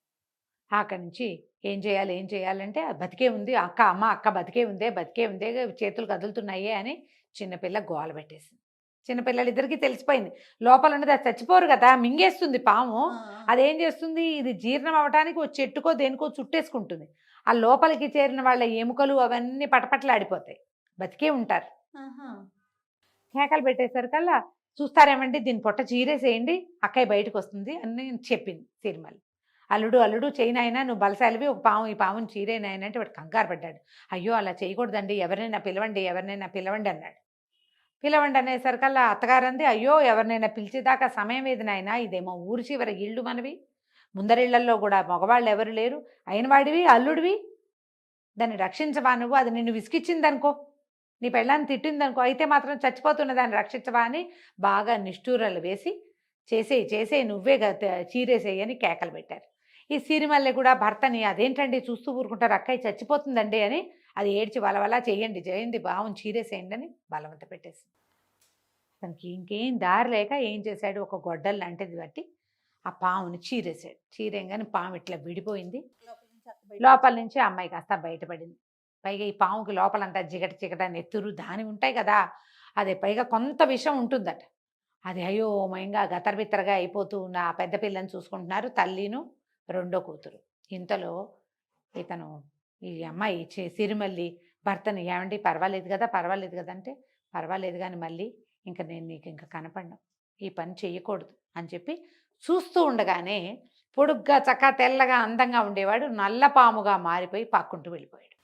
అక్కడి నుంచి ఏం చేయాలంటే బతికే ఉంది అక్క బతికే ఉందే చేతులు కదులుతున్నాయే అని చిన్నపిల్ల గోల పెట్టేసింది. చిన్నపిల్లలిద్దరికీ తెలిసిపోయింది లోపల ఉన్నది, అది చచ్చిపోరు కదా, మింగేస్తుంది పాము. అదేం చేస్తుంది, ఇది జీర్ణం అవ్వటానికి ఒక చెట్టుకో దేనికో చుట్టేసుకుంటుంది. ఆ లోపలికి చేరిన వాళ్ళ ఎముకలు అవన్నీ పటపటలాడిపోతాయి, బతికే ఉంటారు. కేకలు పెట్టేసరికల్లా చూస్తారేమండి, దీని పొట్ట చీరేసేయండి, అక్కయ్య బయటకు వస్తుంది అని చెప్పింది సిరిమల్లి. అల్లుడు చేయనాయనా, నువ్వు బలశాలివి, ఈ పాముని చీరేనాయన అంటే వాడు కంగారు పడ్డాడు. అయ్యో అలా చేయకూడదండి, ఎవరినైనా పిలవండి అన్నాడు. పిలవండి అనేసరికల్లా అత్తగారంది, అయ్యో ఎవరినైనా పిలిచేదాకా సమయం ఏది నాయనా, ఇదేమో ఊరి చివరి ఇళ్ళు మనవి, ముందరిళ్లల్లో కూడా మగవాళ్ళు ఎవరు లేరు, అయినవాడివి అల్లుడివి, దాన్ని రక్షించవా నువ్వు, అది నిన్ను విసిగిచ్చిందనుకో, నీ పెళ్ళాన్ని తిట్టిందనుకో, అయితే మాత్రం చచ్చిపోతున్న దాన్ని రక్షించవా అని బాగా నిష్ఠూరాలు వేసి చేసే నువ్వే చీరేసేయి అని కేకలు పెట్టారు. ఈ సిరిమల్లె కూడా భర్తని, అదేంటండి చూస్తూ ఊరుకుంటారు, అక్కయ్య చచ్చిపోతుందండి అని అది ఏడ్చి వలవల చేయండి చేయండి బావుని చీరేసేయండి అని బలవంత పెట్టేసింది. అతనికి ఇంకేం దారి లేక ఏం చేశాడు, ఒక గొడ్డలు లాంటిది బట్టి ఆ పాముని చీరేసాడు. చీరేయంగానే పాము ఇట్లా విడిపోయింది. లోపల నుంచి ఆ అమ్మాయి కాస్త బయటపడింది. పైగా ఈ పాముకి లోపలంతా జిగట చిగట నెత్తురు దాని ఉంటాయి కదా, అదే పైగా కొంత విషం ఉంటుందట. అది అయోమయంగా గతరబిత్తరగా అయిపోతూ ఉన్న ఆ పెద్ద పిల్లని చూసుకుంటున్నారు తల్లిను రెండో కూతురు. ఇంతలో ఇతను ఈ అమ్మాయి సిరిమల్లి భర్తని, ఏమండి పర్వాలేదు కదా పర్వాలేదు కదా అంటే, పర్వాలేదు కానీ మళ్ళీ ఇంకా నేను నీకు ఇంకా కనపడను, ఈ పని చెయ్యకూడదు అని చెప్పి చూస్తూ ఉండగానే పొడుగ్గా చక్కా తెల్లగా అందంగా ఉండేవాడు నల్లపాముగా మారిపోయి పక్కుంటూ వెళ్ళిపోయాడు.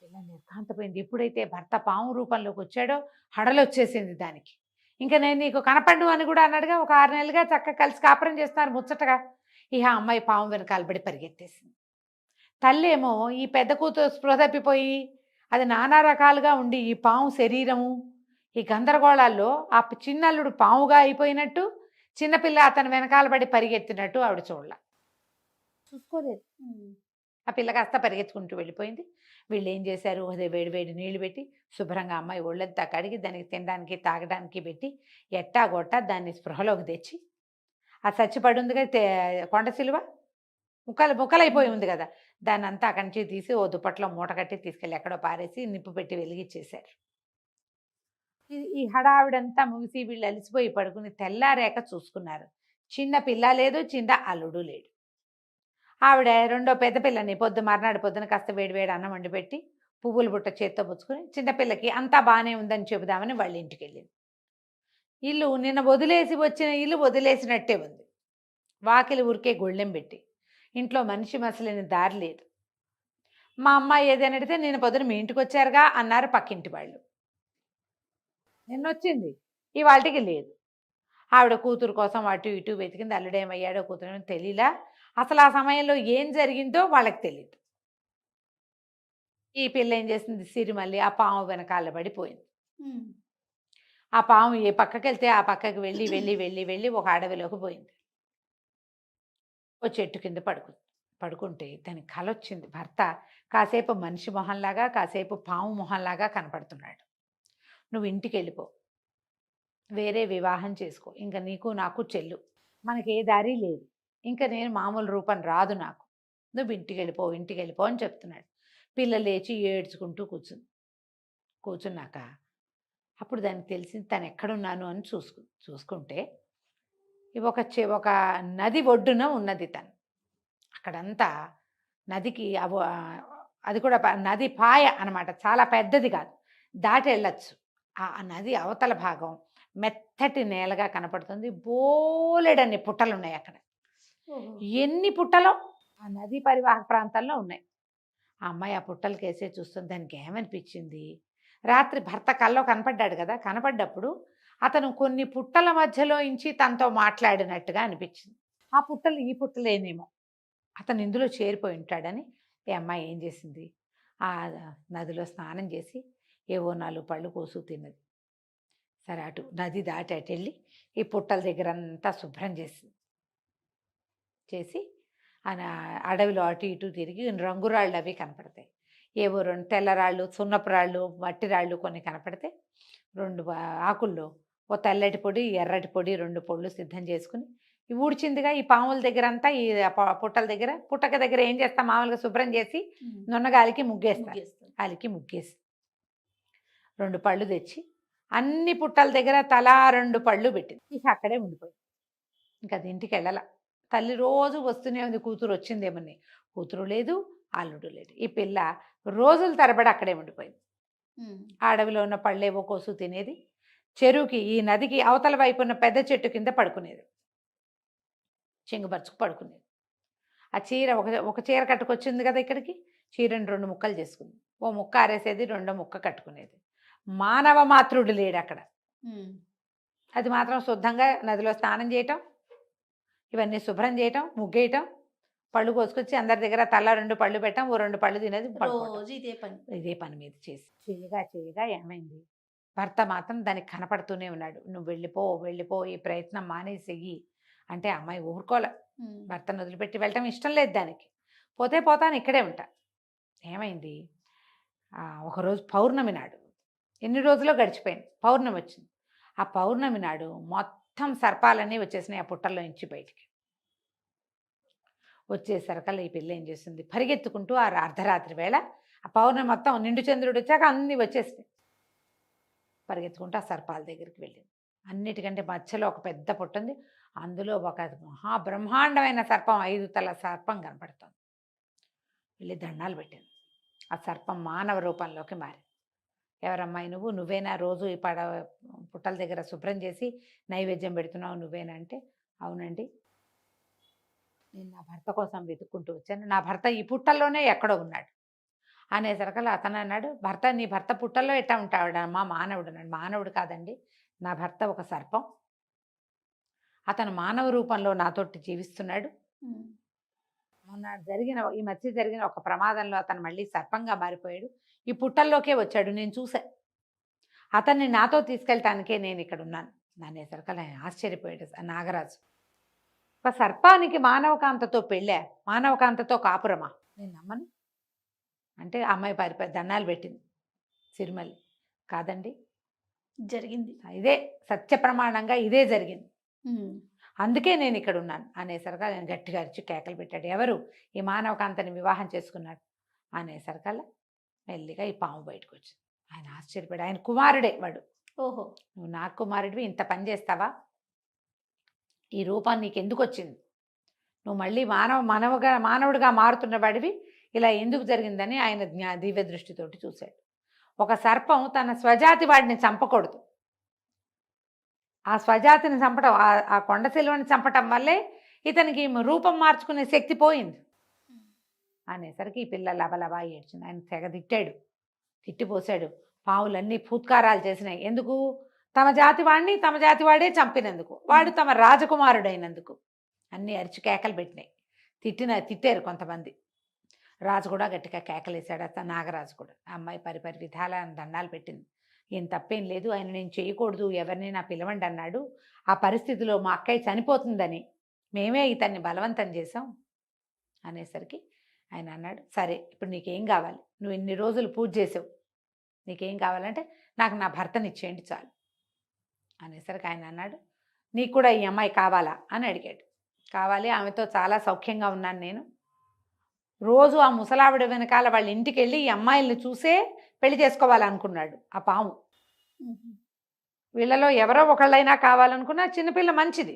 ఇలా నిర్ఘాంతపోయింది. ఎప్పుడైతే భర్త పాము రూపంలోకి వచ్చాడో హడలొచ్చేసింది దానికి. ఇంకా నేను నీకు కనపడ్ను అని కూడా అన్నాడుగా. ఒక 6 నెలలుగా చక్కగా కలిసి కాపురం చేస్తున్నారు ముచ్చటగా. ఇక అమ్మాయి పాము వెనకాల పడి పరిగెత్తేసింది. తల్లేమో ఈ పెద్ద కూతురు స్పృహ తప్పిపోయి అది నానా రకాలుగా ఉండి ఈ పాము శరీరము ఈ గందరగోళాల్లో ఆ చిన్నల్లుడు పాముగా అయిపోయినట్టు, చిన్నపిల్ల అతను వెనకాల పడి పరిగెత్తినట్టు ఆవిడ చూసుకోలేదు. ఆ పిల్ల కాస్త పరిగెత్తుకుంటూ వెళ్ళిపోయింది. వీళ్ళు ఏం చేశారు, అదే వేడి వేడి నీళ్లు పెట్టి శుభ్రంగా అమ్మాయి ఒళ్ళంతా కడిగి దానికి తినడానికి తాగడానికి పెట్టి ఎట్టాగొట్టా దాన్ని స్పృహలోకి తెచ్చి, ఆ చచ్చిపడి ఉంది కదా కొండ సిలువ ముక్కలైపోయి ఉంది కదా, దాన్ని అంతా అక్కడి నుంచి తీసి ఓ దుప్పట్లో మూట కట్టి తీసుకెళ్ళి ఎక్కడో పారేసి నిప్పు పెట్టి వెలిగించేశారు. ఈ హడావిడంతా ముగిసి వీళ్ళు అలిసిపోయి పడుకుని తెల్లారాక చూసుకున్నారు. చిన్న పిల్ల లేదు, చిన్న అల్లుడు లేడు. ఆవిడ రెండో పెద్ద పిల్లని మర్నాడు పొద్దున కాస్త వేడివేడి అన్నం వండి పెట్టి పువ్వుల బుట్ట చేత్తో పుచ్చుకొని చిన్నపిల్లకి అంతా బాగానే ఉందని చెబుదామని వాళ్ళ ఇంటికి వెళ్ళింది. ఇల్లు నిన్న వదిలేసి వచ్చిన ఇల్లు వదిలేసినట్టే ఉంది. వాకిలి ఊరికే గొళ్ళెం పెట్టి, ఇంట్లో మనిషి మసలేని దారి లేదు. మా అమ్మాయి ఏదైనా అడిగితే నేను పొద్దున మీ ఇంటికి వచ్చారుగా అన్నారు పక్కింటి వాళ్ళు. నిన్నొచ్చింది, ఇవాళకి లేదు. ఆవిడ కూతురు కోసం అటు ఇటు వెతికింది. అల్లుడేమయ్యాడో కూతురు తెలియలా. అసలు ఆ సమయంలో ఏం జరిగిందో వాళ్ళకి తెలియదు. ఈ పిల్ల ఏం చేసింది, సిరిమల్లి ఆ పాము వెనకాల పడిపోయింది. ఆ పాము ఏ పక్కకి వెళ్తే ఆ పక్కకి వెళ్ళి వెళ్ళి వెళ్ళి వెళ్ళి ఒక అడవిలోకి పోయింది. ఓ చెట్టు కింద పడుకుంటే దానికి కల వచ్చింది. భర్త కాసేపు మనిషి మొహంలాగా కాసేపు పాము మొహంలాగా కనపడుతున్నాడు. నువ్వు ఇంటికి వెళ్ళిపో, వేరే వివాహం చేసుకో, ఇంకా నీకు నాకు చెల్లు, మనకి ఏ దారి లేదు, ఇంకా నేను మామూలు రూపం రాదు నాకు, నువ్వు ఇంటికి వెళ్ళిపో అని చెప్తున్నాడు. పిల్ల లేచి ఏడ్చుకుంటూ కూర్చున్నాక అప్పుడు దానికి తెలిసింది తను ఎక్కడున్నాను అని చూసుకుంటే ఒక నది ఒడ్డున ఉన్నది తను. అక్కడంతా నదికి అది కూడా నది పాయ అనమాట, చాలా పెద్దది కాదు, దాటి వెళ్ళచ్చు. ఆ నది అవతల భాగం మెత్తటి నేలగా కనపడుతుంది. బోలెడన్ని పుట్టలు ఉన్నాయి అక్కడ. ఎన్ని పుట్టలో ఆ నదీ పరివాహక ప్రాంతాల్లో ఉన్నాయి. ఆ అమ్మాయి ఆ పుట్టలకి వేసే చూస్తుంది. దానికి ఏమనిపించింది, రాత్రి భర్త కల్లో కనపడ్డాడు కదా, కనపడ్డప్పుడు అతను కొన్ని పుట్టల మధ్యలో ఇంచి తనతో మాట్లాడినట్టుగా అనిపించింది. ఆ పుట్టలు ఈ పుట్టలేనేమో, అతను ఇందులో చేరిపోయి ఉంటాడని ఈ అమ్మాయి ఏం చేసింది, ఆ నదిలో స్నానం చేసి ఏవో 4 పళ్ళు కోసు తిన్నది. సరే అటు నది దాటి అటు వెళ్ళి ఈ పుట్టల దగ్గర అంతా శుభ్రం చేసి అడవిలో అటు ఇటు తిరిగి రంగురాళ్ళు అవి కనపడతాయి. ఏవో 2 తెల్లరాళ్ళు, సున్నపు రాళ్ళు, మట్టి రాళ్ళు కొన్ని కనపడితే 2 ఆకుల్లో ఓ తెల్లటి పొడి ఎర్రటి పొడి 2 పొడులు సిద్ధం చేసుకుని ఊడ్చిందిగా ఈ పాముల దగ్గర అంతా, ఈ పుట్టల దగ్గర పుట్టక దగ్గర ఏం చేస్తాం మామూలుగా శుభ్రం చేసి నున్నగాలికి ముగ్గేసి 2 పళ్ళు తెచ్చి అన్ని పుట్టల దగ్గర తలా 2 పళ్ళు పెట్టింది. ఇక అక్కడే ఉండిపోయింది. ఇంకా అది ఇంటికి వెళ్ళాల. తల్లి రోజు వస్తూనే ఉంది, కూతురు వచ్చిందేమని. కూతురు లేదు, అల్లుడు లేడు. ఈ పిల్ల రోజుల తరబడి అక్కడే ఉండిపోయింది. ఆ అడవిలో ఉన్న పళ్ళేవో కోసు తినేది, చెరువుకి ఈ నదికి అవతల వైపు ఉన్న పెద్ద చెట్టు కింద పడుకునేది, చెంగుపరుచుకు పడుకునేది. ఆ చీర ఒక చీర కట్టుకొచ్చింది కదా ఇక్కడికి, చీరని 2 ముక్కలు చేసుకుంది. ఓ ముక్క ఆరేసేది, 2వ ముక్క కట్టుకునేది. మానవ మాతృడు లేడు అక్కడ. అది మాత్రం శుద్ధంగా నదిలో స్నానం చేయటం, ఇవన్నీ శుభ్రం చేయటం, ముగ్గేయటం, పళ్ళు కోసుకొచ్చి అందరి దగ్గర తల 2 పళ్ళు పెట్టడం, ఓ 2 పళ్ళు తినేది, ఇదే పని మీద చేయగా ఏమైంది, భర్త మాత్రం దానికి కనపడుతూనే ఉన్నాడు. నువ్వు వెళ్ళిపో ఈ ప్రయత్నం మానేసేయి అంటే అమ్మాయి ఊరుకోలే. భర్తను వదిలిపెట్టి వెళ్ళటం ఇష్టం లేదు దానికి. పోతాను ఇక్కడే ఉంటా, ఏమైంది, ఒకరోజు పౌర్ణమి నాడు, ఎన్ని రోజులో గడిచిపోయింది, పౌర్ణమి వచ్చింది. ఆ పౌర్ణమి నాడు మొత్తం సర్పాలన్నీ వచ్చేసినాయి ఆ పుట్టల్లో నుంచి బయటికి. వచ్చేసరికల్లా ఈ పిల్ల ఏం చేస్తుంది, పరిగెత్తుకుంటూ ఆ అర్ధరాత్రి వేళ ఆ పౌర్ణమి మొత్తం నిండు చంద్రుడు వచ్చాక అన్నీ వచ్చేసినాయి. పరిగెత్తుకుంటూ ఆ సర్పాల దగ్గరికి వెళ్ళింది. అన్నిటికంటే మధ్యలో ఒక పెద్ద పుట్ట ఉంది, అందులో ఒక మహాబ్రహ్మాండమైన సర్పం, 5 తల సర్పం కనపడుతుంది. వెళ్ళి దండాలు పెట్టింది. ఆ సర్పం మానవ రూపంలోకి మారి, ఎవరమ్మాయి నువ్వు, నువ్వేనా రోజు ఈ పుట్టల దగ్గర శుభ్రం చేసి నైవేద్యం పెడుతున్నావు, నువ్వేనా అంటే, అవునండి, నేను నా భర్త కోసం వెతుక్కుంటూ వచ్చాను, నా భర్త ఈ పుట్టల్లోనే ఎక్కడో ఉన్నాడు అనేసరికల్లా అతను అన్నాడు, నీ భర్త పుట్టల్లో ఎట్టా ఉంటాడమ్మా, మానవుడు అన్నాడు. మానవుడు కాదండి, నా భర్త ఒక సర్పం, అతను మానవ రూపంలో నాతోటి జీవిస్తున్నాడు. ఈ మధ్య జరిగిన ఒక ప్రమాదంలో అతను మళ్ళీ సర్పంగా మారిపోయాడు, ఈ పుట్టల్లోకే వచ్చాడు, నేను చూసా, అతన్ని నాతో తీసుకెళ్ళటానికే నేను ఇక్కడ ఉన్నాను అనేసరికల్లా ఆశ్చర్యపోయాడు నాగరాజు. ఒక సర్పానికి మానవకాంతతో పెళ్ళా, మానవకాంతతో కాపురమా, నేను నమ్మను అంటే అమ్మాయి దండాలు పెట్టింది. సిరిమల్లి, కాదండి జరిగింది, ఇదే సత్య ప్రమాణంగా ఇదే జరిగింది, అందుకే నేను ఇక్కడ ఉన్నాను అనేసరికల్లా నేను గట్టిగా అరిచి కేకలు పెట్టాడు. ఎవరు ఈ మానవకాంతని వివాహం చేసుకున్నాడు అనేసరికల్లా మెల్లిగా ఈ పాము బయటకు వచ్చింది. ఆయన ఆశ్చర్యపడి, ఆయన కుమారుడే వాడు. ఓహో, నువ్వు నా కుమారుడివి, ఇంత పని చేస్తావా, ఈ రూపం నీకు ఎందుకు వచ్చింది, నువ్వు మళ్ళీ మానవుడిగా మారుతున్న వాడివి, ఇలా ఎందుకు జరిగిందని ఆయన దివ్య దృష్టితోటి చూశాడు. ఒక సర్పం తన స్వజాతి వాడిని చంపకూడదు, ఆ స్వజాతిని చంపడం, ఆ కొండ శిలువని చంపటం వల్లే ఇతనికి రూపం మార్చుకునే శక్తి పోయింది అనేసరికి ఈ పిల్ల లబలబా ఏడ్చింది. ఆయన తెగ తిట్టిపోసాడు. పావులన్నీ ఫూత్కారాలు చేసినాయి. ఎందుకు, తమ జాతి వాడే చంపినందుకు, వాడు తమ రాజకుమారుడైనందుకు అన్నీ అరిచి కేకలు పెట్టినాయి. తిట్టారు కొంతమంది. రాజు కూడా గట్టిగా కేకలేశాడు, అతను నాగరాజు కూడా. ఆ అమ్మాయి పరిపరి విధాల దండాలు పెట్టింది. ఏం తప్పేం లేదు, ఆయన నేను చేయకూడదు, ఎవరినైనా పిలవండి అన్నాడు, ఆ పరిస్థితిలో మా అక్కయ్య చనిపోతుందని మేమే ఇతన్ని బలవంతం చేసాం అనేసరికి ఆయన అన్నాడు, సరే ఇప్పుడు నీకేం కావాలి, నువ్వు ఇన్ని రోజులు పూజ చేసావు, నీకేం కావాలంటే నాకు నా భర్తని ఇచ్చేయండి చాలు అనేసరికి ఆయన అన్నాడు, నీకు కూడా ఈ అమ్మాయి కావాలా అని అడిగాడు. కావాలి, ఆమెతో చాలా సౌఖ్యంగా ఉన్నాను నేను, రోజు ఆ ముసలావిడ వెనకాల వాళ్ళ ఇంటికి వెళ్ళి ఈ అమ్మాయిల్ని చూసే పెళ్లి చేసుకోవాలనుకున్నాడు ఆ పాము. వీళ్ళలో ఎవరో ఒకళ్ళైనా కావాలనుకున్నా, చిన్నపిల్ల మంచిది,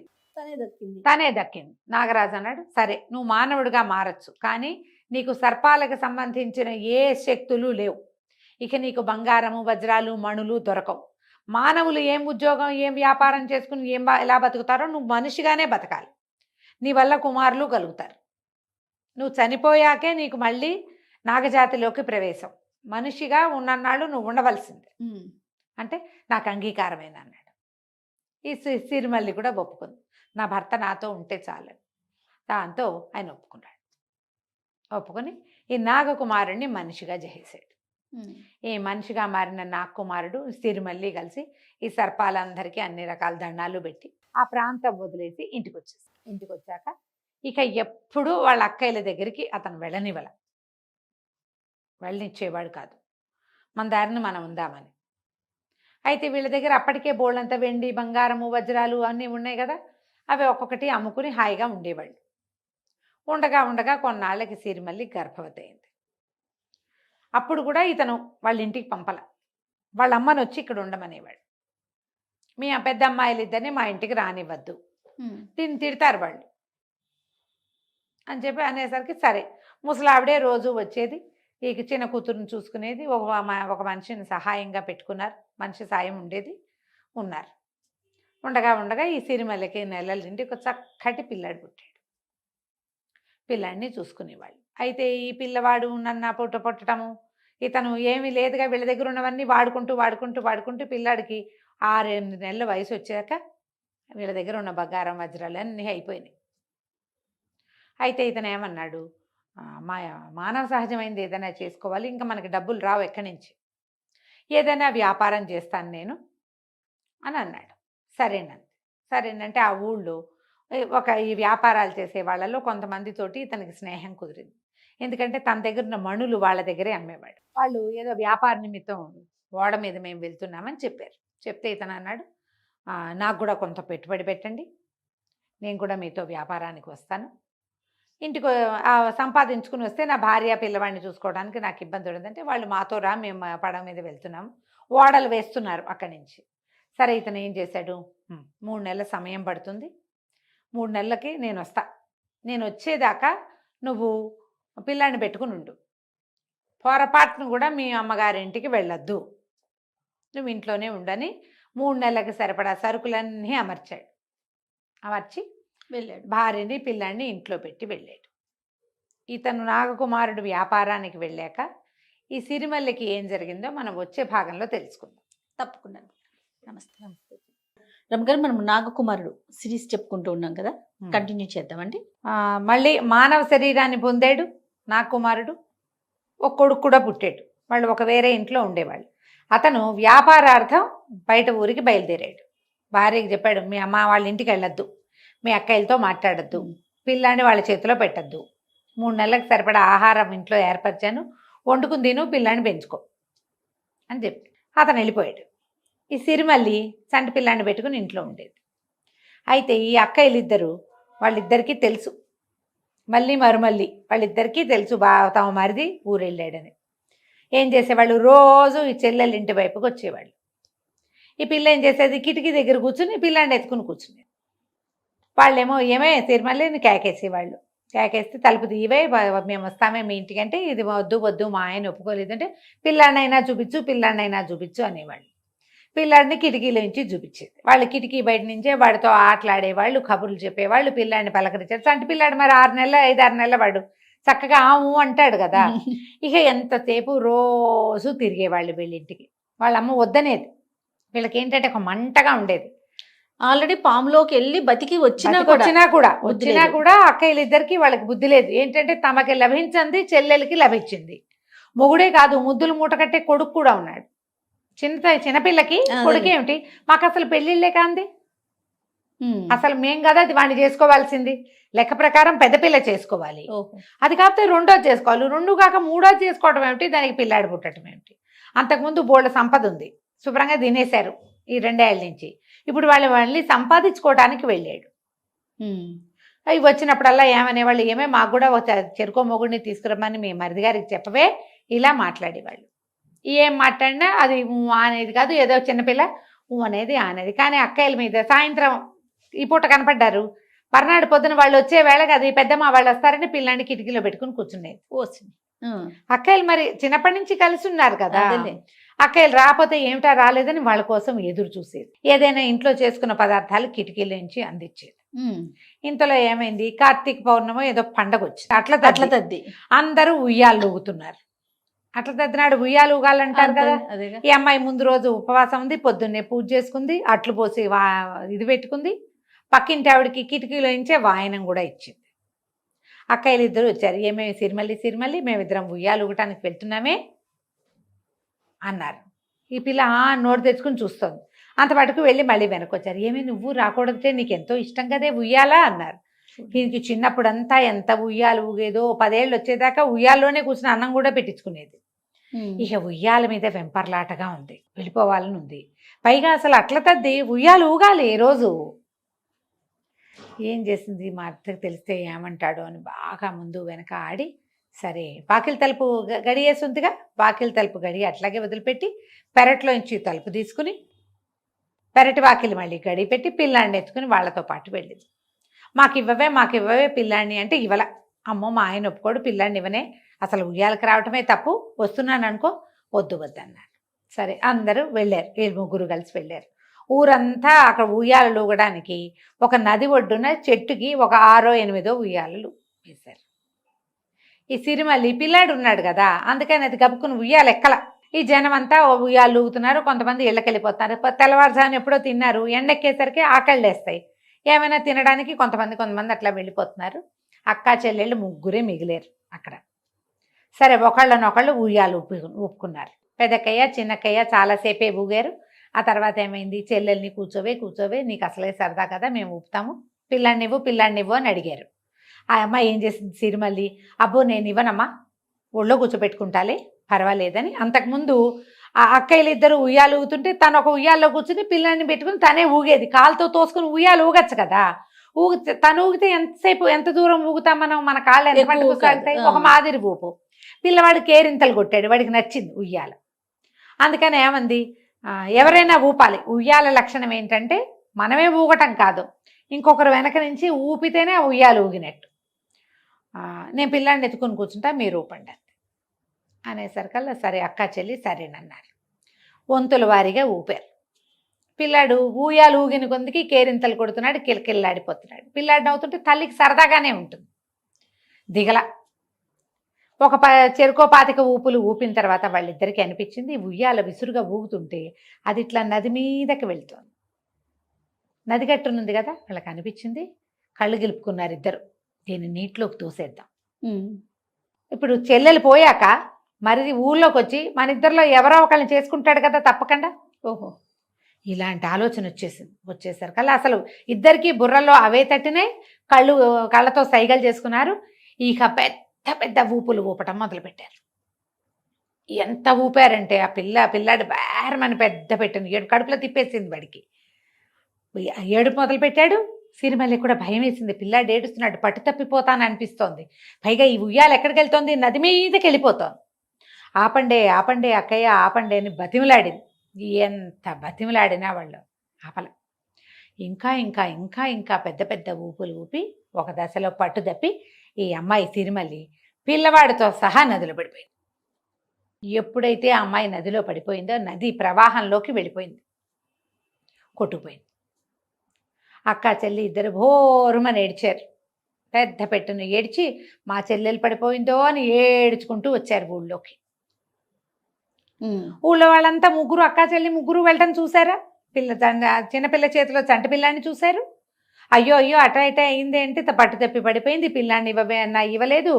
తనే దక్కింది. నాగరాజు అన్నాడు, సరే నువ్వు మానవుడిగా మారచ్చు, కానీ నీకు సర్పాలకు సంబంధించిన ఏ శక్తులు లేవు, ఇక నీకు బంగారము వజ్రాలు మణులు దొరకవు. మానవులు ఏం ఉద్యోగం ఏం వ్యాపారం చేసుకుని ఎలా బతుకుతారో నువ్వు మనిషిగానే బతకాలి, నీ వల్ల కుమారులు కలుగుతారు, నువ్వు చనిపోయాకే నీకు మళ్ళీ నాగజాతిలోకి ప్రవేశం, మనిషిగా ఉన్నన్నాళ్ళు నువ్వు ఉండవలసిందే అంటే నాకు అంగీకారమైన అన్నాడు. ఈ సిరిమల్లి కూడా ఒప్పుకుంది, నా భర్త నాతో ఉంటే చాలు. దాంతో ఆయన ఒప్పుకొని ఈ నాగకుమారుణ్ణి మనిషిగా చేసేసాడు. ఈ మనిషిగా మారిన నాగకుమారుడు సిరిమల్లి కలిసి ఈ సర్పాలందరికీ అన్ని రకాల దండాలు పెట్టి ఆ ప్రాంతం వదిలేసి ఇంటికి వచ్చాక ఇక ఎప్పుడూ వాళ్ళ అక్కయ్యల దగ్గరికి అతను వెళ్ళనిచ్చేవాడు కాదు, మన దారిని మనం ఉందామని. అయితే వీళ్ళ దగ్గర అప్పటికే బోళ్ళంతా వెండి బంగారము వజ్రాలు అన్నీ ఉన్నాయి కదా, అవి ఒక్కొక్కటి అమ్ముకుని హాయిగా ఉండేవాళ్ళు. ఉండగా కొన్నాళ్ళకి సిరిమల్లి గర్భవతి అయింది. అప్పుడు కూడా ఇతను వాళ్ళ ఇంటికి పంపల, వాళ్ళ అమ్మని వచ్చి ఇక్కడ ఉండమనేవాడు. మీ పెద్ద అమ్మాయిలు ఇద్దరిని మా ఇంటికి రానివ్వద్దు, దీన్ని తిడతారు వాళ్ళు అని చెప్పి అనేసరికి సరే, ముసలావిడే రోజు వచ్చేది, ఈ చిన్న కూతురుని చూసుకునేది, ఒక మనిషిని సహాయంగా పెట్టుకున్నారు, మనిషి సాయం ఉన్నారు. ఉండగా ఈ సిరిమల్లకి నెలల నుండి ఒక చక్కటి పిల్లాడు పుట్టాడు. పిల్లాడిని చూసుకునేవాళ్ళు. అయితే ఈ పిల్లవాడు నన్న పుట్టటము, ఇతను ఏమీ లేదుగా వీళ్ళ దగ్గర ఉన్నవన్నీ వాడుకుంటూ పిల్లాడికి 6-8 నెలల వయసు వచ్చాక వీళ్ళ దగ్గర ఉన్న బంగారం వజ్రాలు అన్నీ అయిపోయినాయి. అయితే ఇతను ఏమన్నాడు, మానవ సహజమైనది ఏదైనా చేసుకోవాలి, ఇంకా మనకి డబ్బులు రావు ఎక్కడి నుంచి, ఏదైనా వ్యాపారం చేస్తాను నేను అని అన్నాడు. సరేనంటే ఆ ఊళ్ళో ఈ వ్యాపారాలు చేసే వాళ్ళలో కొంతమందితోటి ఇతనికి స్నేహం కుదిరింది. ఎందుకంటే తన దగ్గర ఉన్న మణులు వాళ్ళ దగ్గరే అమ్మేవాడు. వాళ్ళు ఏదో వ్యాపార నిమిత్తం ఓడ మీద మేము వెళ్తున్నామని చెప్పారు. చెప్తే ఇతను అన్నాడు, నాకు కూడా కొంత పెట్టుబడి పెట్టండి, నేను కూడా మీతో వ్యాపారానికి వస్తాను, ఇంటికి సంపాదించుకుని వస్తే నా భార్య పిల్లవాడిని చూసుకోవడానికి నాకు ఇబ్బంది ఉండదంటే, వాళ్ళు మాతో రా, మేము పడవ మీద వెళ్తున్నాము, ఓడలు వేస్తున్నారు అక్కడి నుంచి. సరే ఇతను ఏం చేశాడు, 3 నెలల సమయం పడుతుంది, 3 నెలలకి నేను వస్తా, నేను వచ్చేదాకా నువ్వు పిల్లాన్ని పెట్టుకుని ఉండు, పొరపాటును కూడా మీ అమ్మగారింటికి వెళ్ళొద్దు, నువ్వు ఇంట్లోనే ఉండని 3 నెలలకు సరిపడా సరుకులన్నీ అమర్చాడు. అమర్చి వెళ్ళాడు. భార్యని పిల్లాన్ని ఇంట్లో పెట్టి వెళ్ళాడు. ఇతను నాగకుమారుడు వ్యాపారానికి వెళ్ళాక ఈ సిరిమల్లికి ఏం జరిగిందో మనం వచ్చే భాగంలో తెలుసుకుందాం. తప్పకుండా. నమస్తే. నమస్తే రమగారు, మనం నాగకుమారుడు సిరీస్ చెప్పుకుంటూ ఉన్నాం కదా, కంటిన్యూ చేద్దామండి. మళ్ళీ మానవ శరీరాన్ని పొందాడు నాగకుమారుడు. ఒక కొడుకు కూడా పుట్టాడు. వాళ్ళు ఒక వేరే ఇంట్లో ఉండేవాళ్ళు. అతను వ్యాపారార్థం బయట ఊరికి బయలుదేరాడు. భార్యకి చెప్పాడు, మీ అమ్మ వాళ్ళ ఇంటికి వెళ్ళొద్దు, మీ అక్కయ్యలతో మాట్లాడద్దు, పిల్లాన్ని వాళ్ళ చేతిలో పెట్టద్దు, 3 నెలలకు సరిపడా ఆహారం ఇంట్లో ఏర్పరిచాను, వండుకుని తిను, పిల్లాన్ని పెంచుకో అని చెప్పి అతను వెళ్ళిపోయాడు. ఈ సిరిమల్లి చంటి పిల్లాన్ని పెట్టుకుని ఇంట్లో ఉండేది. అయితే ఈ అక్కయ్యలిద్దరూ, వాళ్ళిద్దరికీ తెలుసు, మళ్ళీ మరుమల్లి వాళ్ళిద్దరికీ తెలుసు తమ మరిది ఊరెళ్ళాడని. ఏం చేసేవాళ్ళు, రోజు ఈ చెల్లెళ్ళ ఇంటి వైపుకి వచ్చేవాళ్ళు. ఈ పిల్ల ఏం చేసేది, కిటికీ దగ్గర కూర్చుని పిల్లాన్ని ఎత్తుకుని కూర్చునేది. వాళ్ళేమో ఏమే సిరిమల్లిని కేకేసేవాళ్ళు. కేకేస్తే తలుపు తీవే, మేము వస్తామే మీ ఇంటికి అంటే, ఇది వద్దు వద్దు మా ఆయన ఒప్పుకోలేదంటే, పిల్లాడినైనా చూపించు, పిల్లాడినైనా చూపించు అనేవాళ్ళు. పిల్లాడిని కిటికీలో నుంచి చూపించేది. వాళ్ళు కిటికీ బయట నుంచే వాడితో ఆటలాడేవాళ్ళు, కబుర్లు చెప్పేవాళ్ళు, పిల్లాడిని పలకరించారు. చంటి పిల్లాడు మరి 6 నెలల 5-6 నెలల వాడు చక్కగా ఆము అంటాడు కదా. ఇక ఎంతసేపు రోజు తిరిగేవాళ్ళు వీళ్ళింటికి. వాళ్ళమ్మ వద్దనేది. వీళ్ళకి ఏంటంటే ఒక మంటగా ఉండేది. ఆల్రెడీ పాములోకి వెళ్ళి బతికి వచ్చినా కూడా అక్కయ్యలిద్దరికి వాళ్ళకి బుద్ధి లేదు. ఏంటంటే తమకి లభించింది చెల్లెలకి లభించింది. మొగుడే కాదు, ముద్దులు మూట కట్టే కొడుకు కూడా ఉన్నాడు. చిన్నపిల్లకి కొడుకేమిటి, మాకు అసలు పెళ్ళిళ్ళే కాంది, అసలు మేం కదా అది వాడిని చేసుకోవాల్సింది. లెక్క ప్రకారం పెద్ద పిల్ల చేసుకోవాలి, అది కాకపోతే 2వ చేసుకోవాలి, 2 కాక 3వ చేసుకోవటం ఏమిటి, దానికి పిల్లాడు పుట్టడం ఏమిటి. అంతకుముందు బోళ్ళ సంపద ఉంది, శుభ్రంగా తినేశారు ఈ 2 ఏళ్ళ నుంచి. ఇప్పుడు వాళ్ళు మళ్ళీ సంపాదించుకోవడానికి వెళ్ళాడు. అవి వచ్చినప్పుడల్లా ఏమనేవాళ్ళు, ఏమే మాకు కూడా ఒక చెరుకో మొగుడిని తీసుకురమ్మని మీ మరిది గారికి చెప్పవే, ఇలా మాట్లాడేవాళ్ళు. ఏం మాట్లాడినా అది అనేది కాదు, ఏదో చిన్నపిల్ల అనేది అనేది. కానీ అక్కయ్యల మీద సాయంత్రం ఈ పూట కనపడ్డారు, మర్నాడు పొద్దున వాళ్ళు వచ్చే వేళకి అది పెద్దమ్మ వాళ్ళు వస్తారని పిల్లాన్ని కిటికీలో పెట్టుకుని కూర్చునేది. అక్కయ్యలు మరి చిన్నప్పటి నుంచి కలిసి ఉన్నారు కదా, అక్కయ్యలు రాకపోతే ఏమిటా రాలేదని వాళ్ళ కోసం ఎదురు చూసేది. ఏదైనా ఇంట్లో చేసుకున్న పదార్థాలు కిటికీల నుంచి అందించేది. ఇంతలో ఏమైంది, కార్తీక పౌర్ణమి ఏదో పండగ వచ్చింది, అట్ల తద్ది అందరూ ఉయ్యాలు ఊగుతున్నారు. అట్ల తద్దినాడు ఉయ్యాలు ఊగాలంటారు కదా. ఈ అమ్మాయి ముందు రోజు ఉపవాసం ఉంది, పొద్దున్నే పూజ చేసుకుంది, అట్లు పోసి ఇది పెట్టుకుంది, పక్కింటి ఆవిడకి కిటికీలో నుంచే వాయనం కూడా ఇచ్చింది. అక్కయ్యలు ఇద్దరు వచ్చారు, ఏమేమి సిరిమల్లి మేమిద్దరం ఉయ్యాలు ఊగటానికి వెళ్తున్నామే అన్నారు. ఈ పిల్ల నోటు తెచ్చుకుని చూస్తుంది. అంతపాటుకు వెళ్ళి మళ్ళీ వెనక్కి వచ్చారు. ఏమీ నువ్వు రాకూడదంటే నీకు ఎంతో ఇష్టం కదే ఉయ్యాలా అన్నారు. దీనికి చిన్నప్పుడంతా ఎంత ఉయ్యాలు ఊగేదో, 10 ఏళ్ళు వచ్చేదాకా ఉయ్యాల్లోనే కూర్చుని అన్నం కూడా పెట్టించుకునేది. ఇక ఉయ్యాల మీద వెంపర్లాటగా ఉంది, వెళ్ళిపోవాలని ఉంది. పైగా అసలు అట్ల తద్ది ఉయ్యాలు ఊగాలి ఏ రోజు. ఏం చేసింది, మా అత్తకి తెలిస్తే ఏమంటాడో అని బాగా ముందు వెనక ఆడి, సరే వాకిలి తలుపు గడియేసుందిగా, వాకిలి తలుపు గడి అట్లాగే వదిలిపెట్టి పెరట్లోంచి తలుపు తీసుకుని పెరటి వాకిలి మళ్ళీ గడి పెట్టి పిల్లాడిని ఎత్తుకుని వాళ్ళతో పాటు వెళ్ళింది. మాకు ఇవ్వవే పిల్లాడిని అంటే ఇవ్వల. అమ్మో మా ఆయన ఒప్పుకోడు, పిల్లాడిని ఇవ్వనే, అసలు ఉయ్యాలకు రావటమే తప్పు, వస్తున్నాను అనుకో, వద్దు అన్నారు. సరే అందరూ వెళ్ళారు, వీళ్ళు 3 కలిసి వెళ్ళారు. ఊరంతా అక్కడ ఉయ్యాలలు ఊగడానికి ఒక నది ఒడ్డున చెట్టుకి ఒక 6-8 ఉయ్యాలలు వేశారు. ఈ సిరిమల్లి పిల్లాడు ఉన్నాడు కదా, అందుకని అది గబుక్కుని ఉయ్యాలు ఎక్కల. ఈ జనం అంతా ఉయ్యాలు ఊగుతున్నారు, కొంతమంది ఇళ్ళకి వెళ్ళిపోతున్నారు. తెల్లవారుజామున ఎప్పుడో తిన్నారు, ఎండెక్కేసరికి ఆకళ్ళు వేస్తాయి, ఏమైనా తినడానికి కొంతమంది అట్లా వెళ్ళిపోతున్నారు. అక్కా చెల్లెళ్ళు 3 మిగిలేరు అక్కడ. సరే ఒకళ్ళనొకళ్ళు ఉయ్యాలు ఊపుకున్నారు. పెద్దక్కయ్య చిన్నక్కయ్య చాలాసేపే ఊగారు. ఆ తర్వాత ఏమైంది, చెల్లెల్ని కూర్చోవే నీకు అసలే సరదా కదా, మేము ఊపుతాము, పిల్లాడినివ్వు అని అడిగారు. ఆ అమ్మాయి ఏం చేసింది సిరిమల్లి, అబ్బో నేను ఇవ్వనమ్మా, ఒళ్ళో కూర్చోబెట్టుకుంటాలే పర్వాలేదని. అంతకుముందు ఆ అక్కయ్యలు ఇద్దరు ఉయ్యాలు ఊగుతుంటే తను ఒక ఉయ్యాల్లో కూర్చుని పిల్లాన్ని పెట్టుకుని తనే ఊగేది. కాలుతో తోసుకుని ఉయ్యాలు ఊగచ్చు కదా. ఊగితే తను ఊగితే ఎంతసేపు ఎంత దూరం ఊగుతాం మనం, మన కాళ్ళు ఎంత ఎక్కువ మట్టుకు కాదు. సాగుతాయి, ఒక మాదిరి ఊపు. పిల్లవాడు కేరింతలు కొట్టాడు, వాడికి నచ్చింది ఉయ్యాల. అందుకని ఏమంది, ఎవరైనా ఊపాలి. ఉయ్యాల లక్షణం ఏంటంటే మనమే ఊగటం కాదు, ఇంకొకరు వెనక నుంచి ఊపితేనే ఆ ఉయ్యాలు ఊగినట్టు. నేను పిల్లాడిని ఎత్తుకుని కూర్చుంటా, మీరు ఊపండి అనేసరికల్లా సరే అక్క చెల్లి సరేనన్నారు. వంతుల వారీగా ఊపారు. పిల్లాడు ఊయాలు ఊగిన కొందికి కేరింతలు కొడుతున్నాడు, కిలకిల్లాడిపోతున్నాడు. పిల్లాడు నవ్వుతుంటే తల్లికి సరదాగానే ఉంటుంది, దిగల. ఒక చెరుకో పాతిక ఊపులు ఊపిన తర్వాత వాళ్ళిద్దరికీ అనిపించింది ఉయ్యాల విసురుగా ఊగుతుంటే అది ఇట్లా నది మీదకి వెళ్తోంది. నది గట్టునుంది కదా, వాళ్ళకి అనిపించింది. కళ్ళు గెలుపుకున్నారు ఇద్దరు, దీన్ని నీటిలోకి తోసేద్దాం. ఇప్పుడు చెల్లెలు పోయాక మరి ఊళ్ళోకి వచ్చి మన ఇద్దరిలో ఎవరో ఒకళ్ళని చేసుకుంటాడు కదా తప్పకుండా. ఓహో, ఇలాంటి ఆలోచన వచ్చేసరికల్లా అసలు ఇద్దరికి బుర్రలో అవే తట్టినాయి. కళ్ళతో సైగలు చేసుకున్నారు. ఇక పెద్ద పెద్ద ఊపులు ఊపటం మొదలుపెట్టారు. ఎంత ఊపారంటే ఆ పిల్లాడు బేరమని పెద్ద పెట్టింది, కడుపులో తిప్పేసింది వాడికి. ఏడుపు మొదలుపెట్టాడు. సిరిమల్లి కూడా భయం వేసింది, పిల్లాడు ఏడుస్తున్నాడు, పట్టు తప్పిపోతాను అనిపిస్తోంది. పైగా ఈ ఉయ్యాలు ఎక్కడికి వెళ్తోంది, నది మీదకి వెళ్ళిపోతోంది. ఆపండే ఆపండే అక్కయ్య ఆపండే అని బతిమలాడింది. ఎంత బతిమలాడినా వాళ్ళు ఆపల. ఇంకా ఇంకా ఇంకా ఇంకా పెద్ద పెద్ద ఊపులు ఊపి ఒక దశలో పట్టు తప్పి ఈ అమ్మాయి సిరిమల్లి పిల్లవాడితో సహా నదిలో పడిపోయింది. ఎప్పుడైతే ఆ అమ్మాయి నదిలో పడిపోయిందో నది ప్రవాహంలోకి వెళ్ళిపోయింది, కొట్టుకుపోయింది. అక్క చెల్లి ఇద్దరు భోరుమని ఏడ్చారు. పెద్ద పెట్టును ఏడ్చి మా చెల్లెలు పడిపోయిందో అని ఏడ్చుకుంటూ వచ్చారు ఊళ్ళోకి. ఊళ్ళో వాళ్ళంతా ముగ్గురు అక్క చెల్లి ముగ్గురు వెళ్ళటం చూసారా. చిన్నపిల్ల చేతిలో చంటి పిల్లాన్ని చూశారు. అయ్యో అయ్యో అట అయింది ఏంటి, పట్టు తప్పి పడిపోయింది, పిల్లాన్ని ఇవ్వలేదు,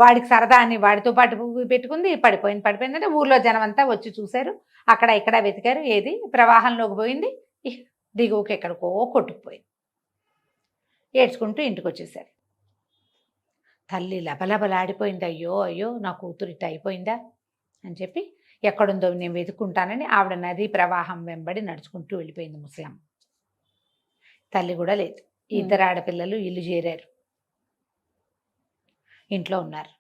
వాడికి సరదా అని వాడితో పాటు పెట్టుకుంది, పడిపోయిందంటే ఊర్లో జనం అంతా వచ్చి చూశారు. అక్కడ ఇక్కడ వెతికారు, ఏది ప్రవాహంలోకి పోయింది, దిగువకి ఎక్కడికో కొట్టుకుపోయింది. ఏడ్చుకుంటూ ఇంటికి వచ్చేసారు. తల్లి లబలబలాడిపోయింది. అయ్యో అయ్యో నా కూతురు ఇట్ట అయిపోయిందా అని చెప్పి ఎక్కడుందో నేను వెతుక్కుంటానని ఆవిడ నదీ ప్రవాహం వెంబడి నడుచుకుంటూ వెళ్ళిపోయింది. ముసలమ్మ తల్లి కూడా లేదు. ఇద్దరు ఆడపిల్లలు ఇల్లు చేరారు, ఇంట్లో ఉన్నారు.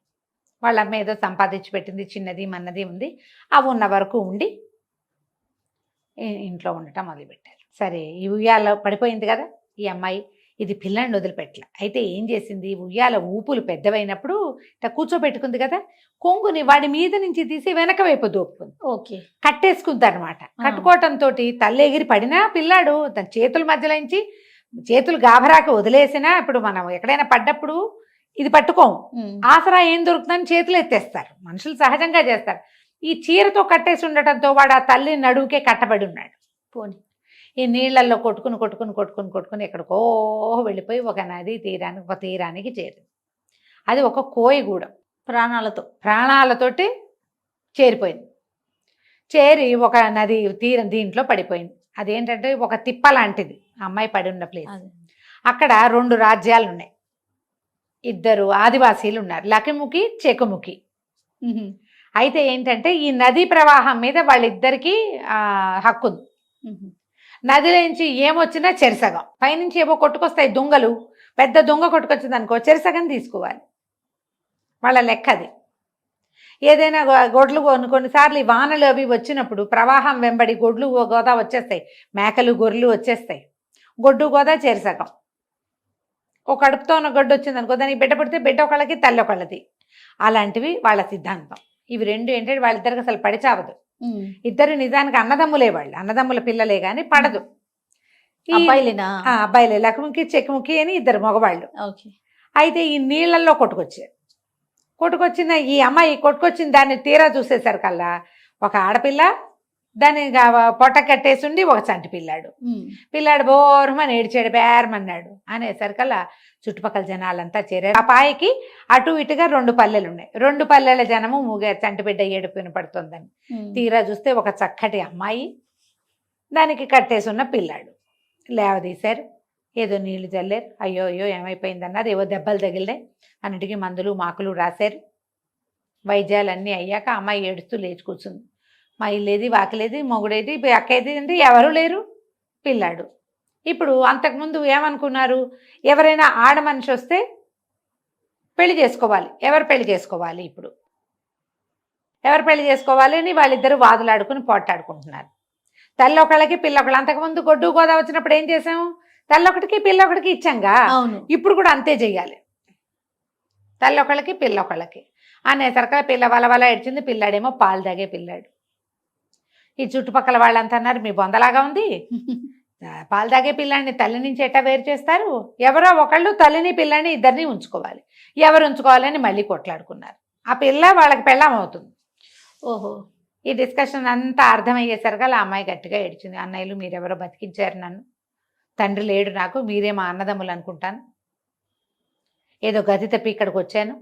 వాళ్ళ అమ్మ ఏదో సంపాదించి పెట్టింది, చిన్నది మన్నది ఉంది, అవి ఉన్న వరకు ఉండి ఇంట్లో ఉండటం మొదలుపెట్టారు. సరే ఈ ఉయ్యాల పడిపోయింది కదా ఈ అమ్మాయి, ఇది పిల్లాన్ని వదిలిపెట్టలే. అయితే ఏం చేసింది, ఉయ్యాల ఊపులు పెద్దవైనప్పుడు ఇట్లా కూర్చోబెట్టుకుంది కదా, కొంగుని వాడి మీద నుంచి తీసి వెనక వైపు దోపుకుంది. ఓకే, కట్టేసుకుంది అనమాట. కట్టుకోవటంతో తల్లి ఎగిరి పడినా పిల్లాడు తన చేతుల మధ్యలో నుంచి చేతులు గాభరాకి వదిలేసినా, ఇప్పుడు మనం ఎక్కడైనా పడ్డప్పుడు ఇది పట్టుకోము, ఆసరా ఏం దొరుకుతుందని చేతులు ఎత్తేస్తారు, మనుషులు సహజంగా చేస్తారు. ఈ చీరతో కట్టేసి ఉండటంతో వాడు ఆ తల్లి నడువుకే కట్టబడి ఉన్నాడు. పోనీ ఈ నీళ్లలో కొట్టుకుని ఎక్కడికో వెళ్ళిపోయి ఒక నది తీరానికి చేరింది. అది ఒక కోయిగూడెం, ప్రాణాలతోటి చేరిపోయింది. చేరి ఒక నది దీంట్లో పడిపోయింది. అదేంటంటే ఒక తిప్ప లాంటిది అమ్మాయి పడి ఉన్న ప్లేస్. అక్కడ 2 రాజ్యాలు ఉన్నాయి, ఇద్దరు ఆదివాసీలు ఉన్నారు, లకిముఖి చెకుముఖి. అయితే ఏంటంటే ఈ నదీ ప్రవాహం మీద వాళ్ళిద్దరికీ హక్కు ఉంది. నదిలోంచి ఏమొచ్చినా చెరిసగం, పైనుంచి ఏవో కొట్టుకొస్తాయి దొంగలు, పెద్ద దొంగ కొట్టుకొచ్చింది అనుకో చెరిసగం తీసుకోవాలి, వాళ్ళ లెక్క అది. ఏదైనా గొడ్లు కొన్నిసార్లు వానలు అవి వచ్చినప్పుడు ప్రవాహం వెంబడి గొడ్లు గోదా వచ్చేస్తాయి, మేకలు గొర్రెలు వచ్చేస్తాయి, గొడ్డు గోదా చెరిసగం. ఒక కడుపుతో ఉన్న గొడ్డు వచ్చింది అనుకో, దానికి బిడ్డ పుడితే బిడ్డ ఒకళ్ళకి తల్లి ఒకళ్ళది. అలాంటివి వాళ్ళ సిద్ధాంతం. ఇవి రెండు ఏంటంటే వాళ్ళిద్దరికి అసలు పడి చావదు. ఇద్దరు నిజానికి అన్నదమ్ములే, వాళ్ళు అన్నదమ్ముల పిల్లలే కానీ పడదు. అబ్బాయిలే, లక్ష్మికి చెక్కుముఖి అని ఇద్దరు మగవాళ్ళు. అయితే ఈ నీళ్లలో కొట్టుకొచ్చిన ఈ అమ్మాయి కొట్టుకొచ్చిన దాన్ని తీరా చూసేసరికల్లా ఒక ఆడపిల్ల, దాన్ని పొట్ట కట్టేసిండి ఒక చంటి పిల్లాడు బోరమని ఏడ్చాడు, బేరమన్నాడు. అనేసరికల్లా చుట్టుపక్కల జనాలంతా చేరారు. ఆ పాయకి అటు ఇటుగా 2 పల్లెలు ఉన్నాయి, 2 పల్లెల జనము మూగారు, చంటి బిడ్డ ఏడుపు వినపడుతుందని. తీరా చూస్తే ఒక చక్కటి అమ్మాయి, దానికి కట్టేసున్న పిల్లాడు. లేవదీశారు, ఏదో నీళ్లు చల్లారు, అయ్యో అయ్యో ఏమైపోయిందన్నారు, ఏవో దెబ్బలు తగిలినాయి, అన్నిటికీ మందులు మాకులు రాశారు. వైద్యాలన్నీ అయ్యాక అమ్మాయి ఏడుస్తూ లేచి కూర్చుంది. మా ఇల్లేది వాకిలేది మొగుడేది అక్కేది అంటే ఎవరు లేరు, పిల్లాడు. ఇప్పుడు అంతకుముందు ఏమనుకున్నారు, ఎవరైనా ఆడ మనిషి వస్తే పెళ్లి చేసుకోవాలి, ఎవరు పెళ్లి చేసుకోవాలి, ఇప్పుడు ఎవరు పెళ్లి చేసుకోవాలి అని వాళ్ళిద్దరూ వాదులాడుకుని పోట్లాడుకుంటున్నారు. తల్లి ఒకళ్ళకి పిల్ల ఒకళ్ళు. అంతకుముందు గొడ్డు గోదా వచ్చినప్పుడు ఏం చేసాము, తల్లి ఒకటికి పిల్ల ఒకటికి ఇచ్చాంగా, అవును. ఇప్పుడు కూడా అంతే చెయ్యాలి. తల్లి ఒకళ్ళకి పిల్ల ఒకళ్ళకి అనేసరికి పిల్ల వల ఏడ్చింది. పిల్లాడేమో పాలు తాగే పిల్లాడు. ఈ చుట్టుపక్కల వాళ్ళంతా అన్నారు, మీ బొందలాగా ఉంది, పాలు తాగే పిల్లాడిని తల్లి నుంచి ఎట్టా వేరు చేస్తారు, ఎవరో ఒకళ్ళు తల్లిని పిల్లని ఇద్దరిని ఉంచుకోవాలి, ఎవరు ఉంచుకోవాలని మళ్ళీ కొట్లాడుకున్నారు. ఆ పిల్ల వాళ్ళకి పెళ్ళాం అవుతుంది. ఓహో. ఈ డిస్కషన్ అంతా అర్థమయ్యేసరికి ఆ అమ్మాయి గట్టిగా ఏడ్చింది. అన్నయ్యలు మీరెవరో బతికించారు నన్ను, తండ్రి లేడు నాకు, మీరే మా అన్నదమ్ములు అనుకుంటాను, ఏదో గతి తప్పి ఇక్కడికి వచ్చాను,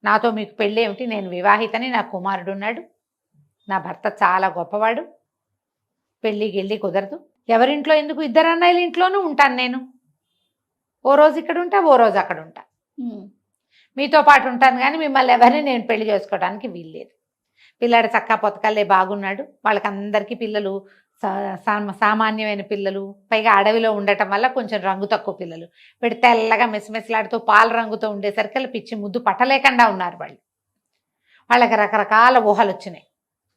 నాతో మీకు పెళ్ళి ఏమిటి, నేను వివాహితని, నా కుమారుడు ఉన్నాడు, నా భర్త చాలా గొప్పవాడు, పెళ్ళి గిళ్ళి కుదరదు, ఎవరింట్లో ఎందుకు, ఇద్దరు అన్నయ్యల ఇంట్లోనూ ఉంటాను నేను, ఓ రోజు ఇక్కడ ఉంటా ఓ రోజు అక్కడ ఉంటా, మీతో పాటు ఉంటాను కానీ మిమ్మల్ని ఎవరిని నేను పెళ్లి చేసుకోవడానికి వీల్లేదు. పిల్లాడు చక్కా పొతకల్లే బాగున్నాడు, వాళ్ళకందరికీ పిల్లలు సామాన్యమైన పిల్లలు, పైగా అడవిలో ఉండటం వల్ల కొంచెం రంగు తక్కువ పిల్లలు, వీడు తెల్లగా మెసిమెసిలాడుతూ పాల రంగుతో ఉండేసరికి పిచ్చి ముద్దు పట్టలేకుండా ఉన్నారు వాళ్ళు. వాళ్ళకి రకరకాల ఊహలు వచ్చినాయి.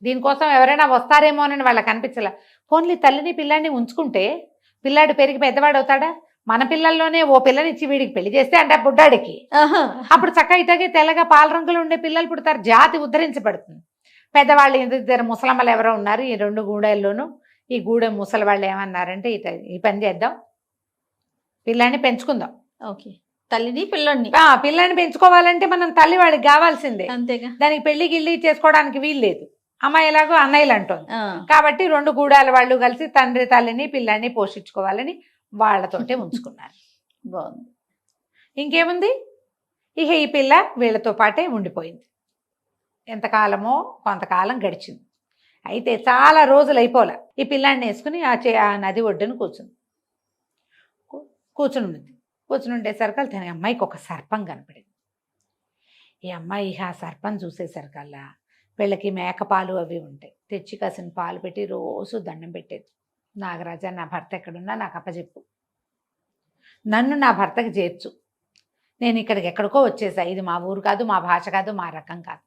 దీనికోసం ఎవరైనా వస్తారేమోనని వాళ్ళకి అనిపించలే. పోన్లీ తల్లిని పిల్లాడిని ఉంచుకుంటే పిల్లాడు పెరిగి పెద్దవాడు అవుతాడా, మన పిల్లల్లోనే ఓ పిల్లనిచ్చి వీడికి పెళ్లి చేస్తే అంటే బుడ్డాడికి అప్పుడు చక్క ఇటగే తెల్లగా పాల రంగులో ఉండే పిల్లలు పుడతారు, జాతి ఉద్ధరించబడుతుంది. పెద్దవాళ్ళు ఇద్దరు ముసలమ్మలు ఎవరో ఉన్నారు ఈ 2 గూడెల్లోనూ. ఈ గూడెం ముసలి వాళ్ళు ఏమన్నారంటే ఈ పని చేద్దాం, పిల్లాన్ని పెంచుకుందాం. ఓకే. తల్లిని పిల్లోడిని. పిల్లాన్ని పెంచుకోవాలంటే మనం తల్లి వాడికి కావాల్సిందే, అంతేగా. దానికి పెళ్లి గిల్లి చేసుకోవడానికి వీల్లేదు. అమ్మాయి ఎలాగో అన్నయ్యలు అంటోంది కాబట్టి 2 గూడాల వాళ్ళు కలిసి తండ్రి తల్లిని పిల్లాన్ని పోషించుకోవాలని వాళ్ళతోటే ఉంచుకున్నారు. బాగుంది. ఇంకేముంది, ఇక ఈ పిల్ల వీళ్ళతో పాటే ఉండిపోయింది. ఎంతకాలమో కొంతకాలం గడిచింది. అయితే చాలా రోజులు అయిపోలే. ఈ పిల్లాన్ని వేసుకుని ఆ నది ఒడ్డును కూర్చుని ఉండేసరికి తన అమ్మాయికి ఒక సర్పం కనపడింది. ఈ అమ్మాయి ఆ సర్పం చూసేసరికల్లా వీళ్ళకి మేకపాలు అవి ఉంటాయి, తెచ్చి కాసిన పాలు పెట్టి రోజు దండం పెట్టేది. నాగరాజా, నా భర్త ఎక్కడున్నా నాకు అప్పచెప్పు, నన్ను నా భర్తకి చేర్చు, నేను ఇక్కడికి ఎక్కడికో వచ్చేసా, ఇది మా ఊరు కాదు, మా భాష కాదు, మా రకం కాదు,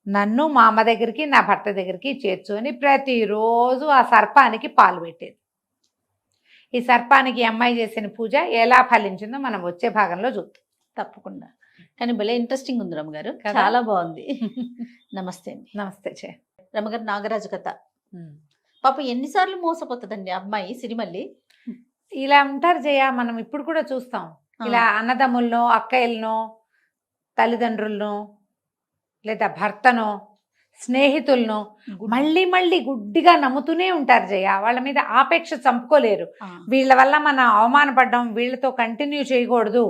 నన్ను మా అమ్మ దగ్గరికి నా భర్త దగ్గరికి చేర్చు అని ప్రతిరోజు ఆ సర్పానికి పాలు పెట్టేది. ఈ సర్పానికి అమ్మాయి చేసిన పూజ ఎలా ఫలించిందో మనం వచ్చే భాగంలో చూద్దాం. తప్పకుండా. కానీ భలే ఇంట్రెస్టింగ్ ఉంది రమ్మగారు, చాలా బాగుంది. నమస్తే అండి. నమస్తే చే రమ్మగారు. నాగరాజు కథ పాప ఎన్నిసార్లు మోసపోతుందండి అమ్మాయి సిరిమల్లి. ఇలా ఉంటారు జయ, మనం ఇప్పుడు కూడా చూస్తాం. ఇలా అన్నదమ్ములను, అక్కయ్యలను, తల్లిదండ్రులను, లేదా భర్తను, స్నేహితులను మళ్ళీ మళ్ళీ గుడ్డిగా నమ్ముతూనే ఉంటారు జయ. వాళ్ళ మీద ఆపేక్ష చంపుకోలేరు. వీళ్ళ వల్ల మనం అవమానపడ్డం, వీళ్ళతో కంటిన్యూ చేయకూడదు